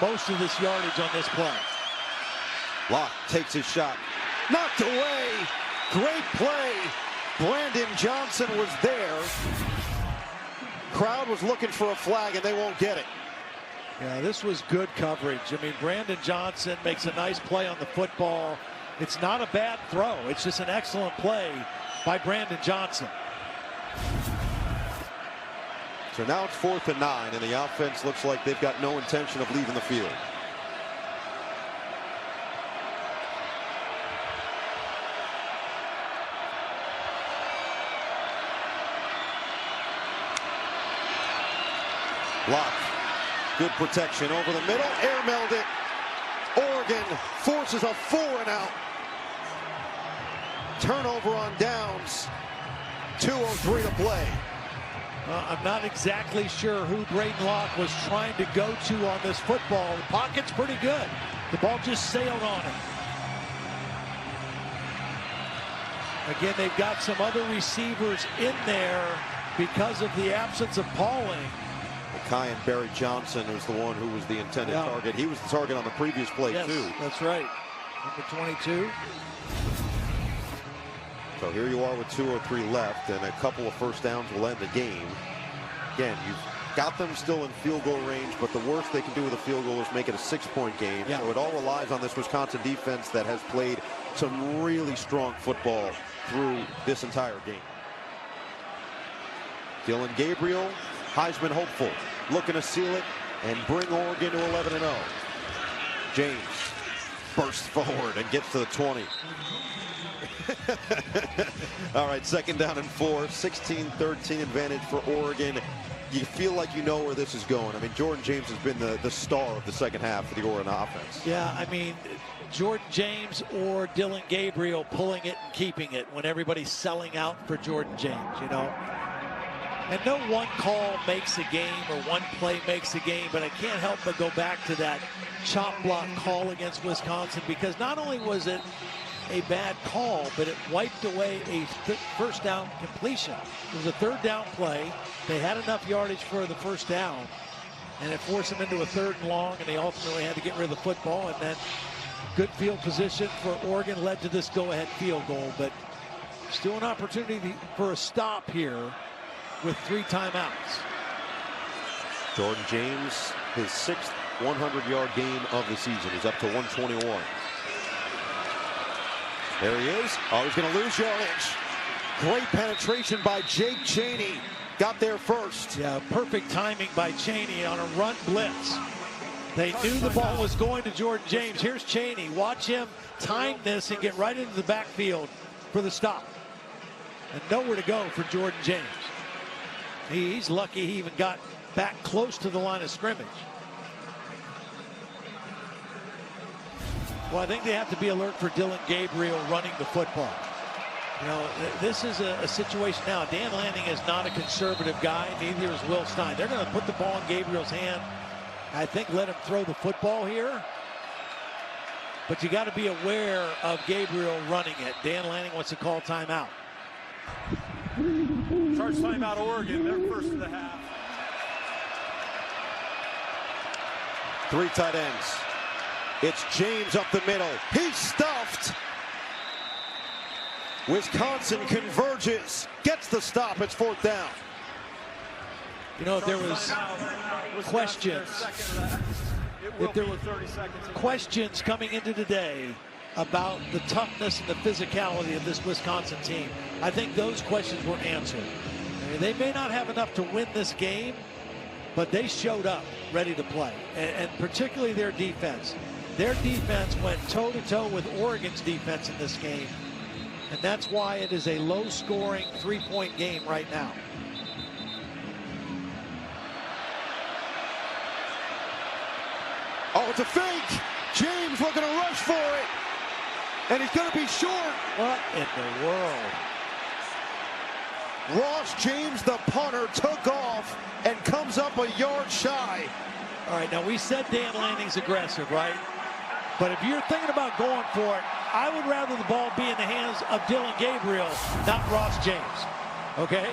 most of this yardage on this play. Locke takes his shot. Knocked away. Great play. Brandon Johnson was there. Crowd was looking for a flag, and they won't get it. Yeah, this was good coverage. I mean, Brandon Johnson makes a nice play on the football. It's not a bad throw. It's just an excellent play by Brandon Johnson. So now it's 4th and 9, and the offense looks like they've got no intention of leaving the field. Locke, good protection over the middle, airmailed it. Oregon forces a 4 and out. Turnover on downs. 2:03 to play. I'm not exactly sure who Braden Locke was trying to go to on this football. The pocket's pretty good. The ball just sailed on him. Again, they've got some other receivers in there because of the absence of Pauling. Kyan Barry Johnson was the one who was the intended target. He was the target on the previous play, too. That's right. Number 22. So here you are with 2:03 left, and a couple of first downs will end the game. Again, you've got them still in field goal range, but the worst they can do with a field goal is make it a 6-point game. Yeah. So it all relies on this Wisconsin defense that has played some really strong football through this entire game. Dillon Gabriel, Heisman hopeful, looking to seal it and bring Oregon to 11-0. James bursts forward and gets to the 20. All right, 2nd down and 4, 16-13 advantage for Oregon. You feel like you know where this is going. I mean, Jordan James has been the star of the second half for the Oregon offense. Yeah, I mean, Jordan James or Dillon Gabriel pulling it and keeping it when everybody's selling out for Jordan James, you know. And no one call makes a game or one play makes a game, but I can't help but go back to that chop block call against Wisconsin, because not only was it a bad call, but it wiped away a first down completion. It was a 3rd down play. They had enough yardage for the first down, and it forced them into a 3rd and long, and they ultimately had to get rid of the football. And then good field position for Oregon led to this go-ahead field goal, but still an opportunity for a stop here with 3 timeouts. Jordan James, his 6th 100-yard game of the season. He's up to 121. There he is. Oh, he's going to lose yardage. Great penetration by Jake Chaney. Got there first. Yeah, perfect timing by Chaney on a run blitz. They knew the ball was going to Jordan James. Here's Chaney. Watch him time this and get right into the backfield for the stop. And nowhere to go for Jordan James. He's lucky he even got back close to the line of scrimmage. Well, I think they have to be alert for Dillon Gabriel running the football. You know, this is a situation now. Dan Lanning is not a conservative guy. Neither is Will Stein. They're going to put the ball in Gabriel's hand. I think let him throw the football here. But you got to be aware of Gabriel running it. Dan Lanning wants to call timeout. Charge timeout Oregon. They're first of the half. Three tight ends. It's James up the middle. He's stuffed. Wisconsin converges, gets the stop. It's 4th down. You know, if there was questions, coming into today about the toughness and the physicality of this Wisconsin team, I think those questions were answered. I mean, they may not have enough to win this game, but they showed up ready to play, and particularly their defense. Their defense went toe-to-toe with Oregon's defense in this game, and that's why it is a low-scoring 3-point game right now. Oh, it's a fake. James looking to rush for it, and he's going to be short. What in the world? Ross James, the punter, took off and comes up a yard shy. All right, now we said Dan Lanning's aggressive, right? But if you're thinking about going for it, I would rather the ball be in the hands of Dillon Gabriel, not Ross James. Okay?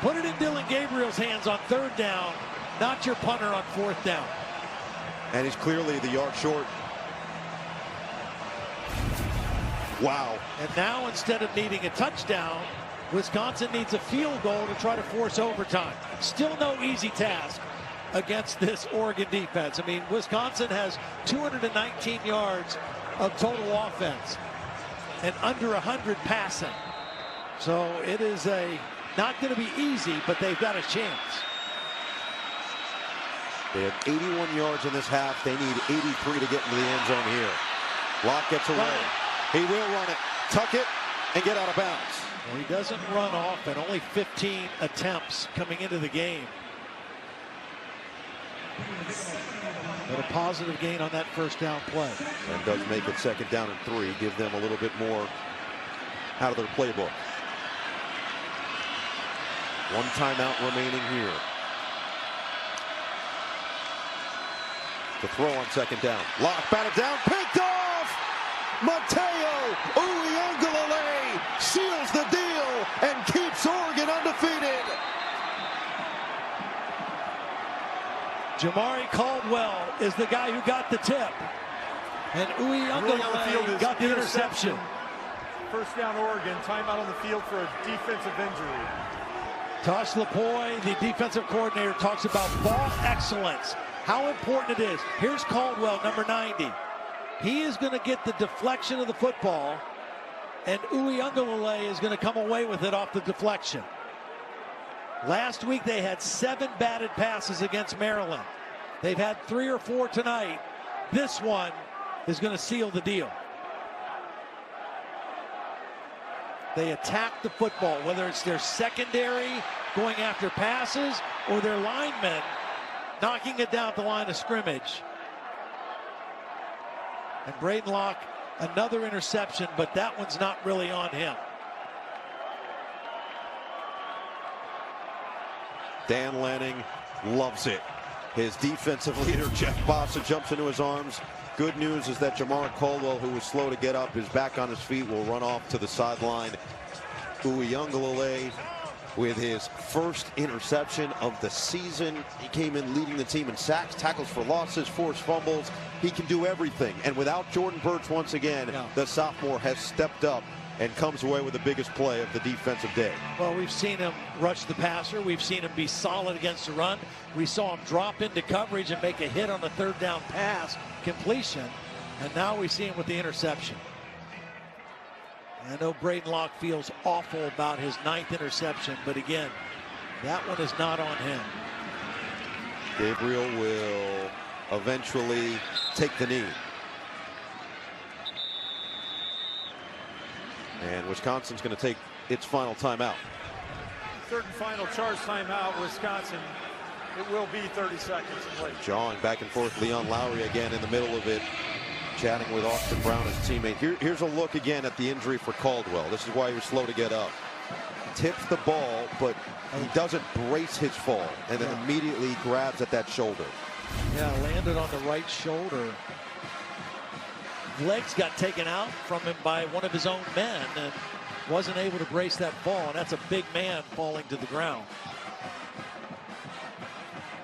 Put it in Dillon Gabriel's hands on 3rd down, not your punter on 4th down. And he's clearly the yard short. Wow. And now instead of needing a touchdown, Wisconsin needs a field goal to try to force overtime. Still no easy task against this Oregon defense. I mean, Wisconsin has 219 yards of total offense and under 100 passing. So it is not going to be easy, but they've got a chance. They have 81 yards in this half. They need 83 to get into the end zone here. Locke gets away. He will run it, tuck it, and get out of bounds. Well, he doesn't run off, and only 15 attempts coming into the game. But a positive gain on that 1st down play. And does make it 2nd down and 3. Give them a little bit more out of their playbook. 1 timeout remaining here. The throw on 2nd down. Locke batted down, picked off! Mateo Uiagalelei seals the deal and keeps Oregon undefeated. Jamari Caldwell is the guy who got the tip. And Uiagalelei got the interception. 1st down Oregon, timeout on the field for a defensive injury. Tosh Lapoy, the defensive coordinator, talks about ball excellence. How important it is. Here's Caldwell, number 90. He is going to get the deflection of the football, and Uiagalelei is going to come away with it off the deflection. Last week they had 7 batted passes against Maryland. They've had 3 or 4 tonight. This one is going to seal the deal. They attack the football, whether it's their secondary going after passes or their linemen knocking it down at the line of scrimmage. And Braden Locke, another interception, but that one's not really on him. Dan Lanning loves it. His defensive leader, Jeff Bossa, jumps into his arms. Good news is that Jamari Caldwell, who was slow to get up, is back on his feet, will run off to the sideline. Uiagalelei with his 1st interception of the season. He came in leading the team in sacks, tackles for losses, forced fumbles. He can do everything. And without Jordan Burch once again, the sophomore has stepped up and comes away with the biggest play of the defensive day. Well, we've seen him rush the passer. We've seen him be solid against the run. We saw him drop into coverage and make a hit on the 3rd down pass completion. And now we see him with the interception. I know Braden Locke feels awful about his 9th interception, but again, that one is not on him. Gabriel will eventually take the knee. And Wisconsin's going to take its final timeout. 3rd and final charge timeout, Wisconsin. It will be 30 seconds late. Jawing back and forth, Leon Lowry again in the middle of it, chatting with Austin Brown, his teammate. Here's a look again at the injury for Caldwell. This is why he was slow to get up. Tips the ball, but he doesn't brace his fall, and then immediately grabs at that shoulder. Yeah, landed on the right shoulder. Legs got taken out from him by one of his own men and wasn't able to brace that fall, and that's a big man falling to the ground.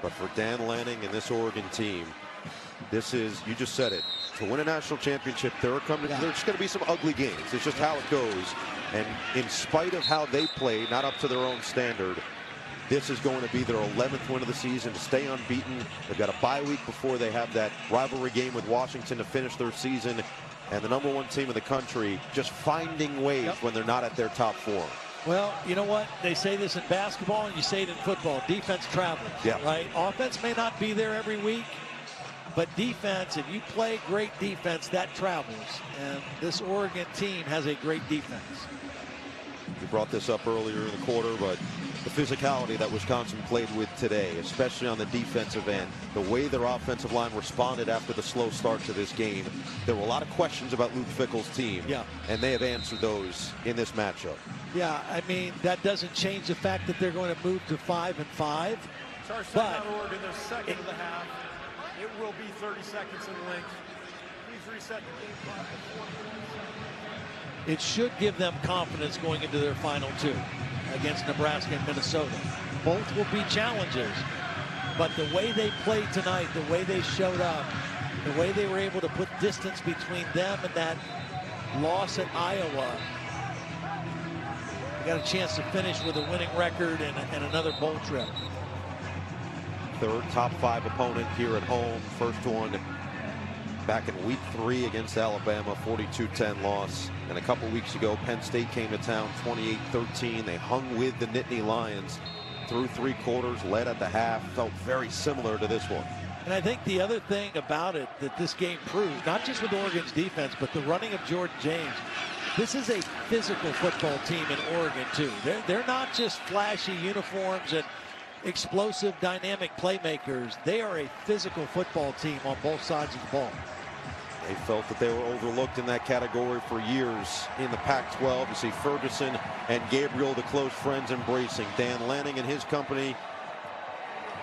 But for Dan Lanning and this Oregon team, This is, you just said it, to win a national championship, there's going to be some ugly games. It's just how it goes. And in spite of how they play, not up to their own standard, this is going to be their 11th win of the season to stay unbeaten. They've got a bye week before they have that rivalry game with Washington to finish their season. And the #1 team in the country just finding ways when they're not at their top form. Well, you know what? They say this in basketball and you say it in football. Defense travels, right? Offense may not be there every week, but defense, if you play great defense, that travels. And this Oregon team has a great defense. We brought this up earlier in the quarter, but the physicality that Wisconsin played with today, especially on the defensive end, the way their offensive line responded after the slow start to this game, there were a lot of questions about Luke Fickell's team, and they have answered those in this matchup. Yeah, I mean, that doesn't change the fact that they're going to move to 5-5. But Oregon, their second of the half. It will be 30 seconds in length. Please reset the game clock to 41 seconds. It should give them confidence going into their final two against Nebraska and Minnesota. Both will be challenges, but the way they played tonight, the way they showed up, the way they were able to put distance between them and that loss at Iowa, they got a chance to finish with a winning record and another bowl trip. Third top 5 opponent here at home. First one back in week 3 against Alabama, 42-10 loss. And a couple weeks ago, Penn State came to town 28-13. They hung with the Nittany Lions through 3 quarters, led at the half. Felt very similar to this one. And I think the other thing about it that this game proved, not just with Oregon's defense, but the running of Jordan James, this is a physical football team in Oregon, too. They're not just flashy uniforms and explosive, dynamic playmakers. They are a physical football team on both sides of the ball. They felt that they were overlooked in that category for years in the Pac-12. You see Ferguson and Gabriel, the close friends, embracing. Dan Lanning and his company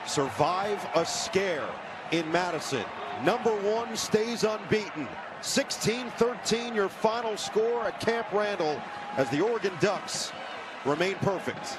survive a scare in Madison. #1 stays unbeaten. 16-13 your final score at Camp Randall as the Oregon Ducks remain perfect.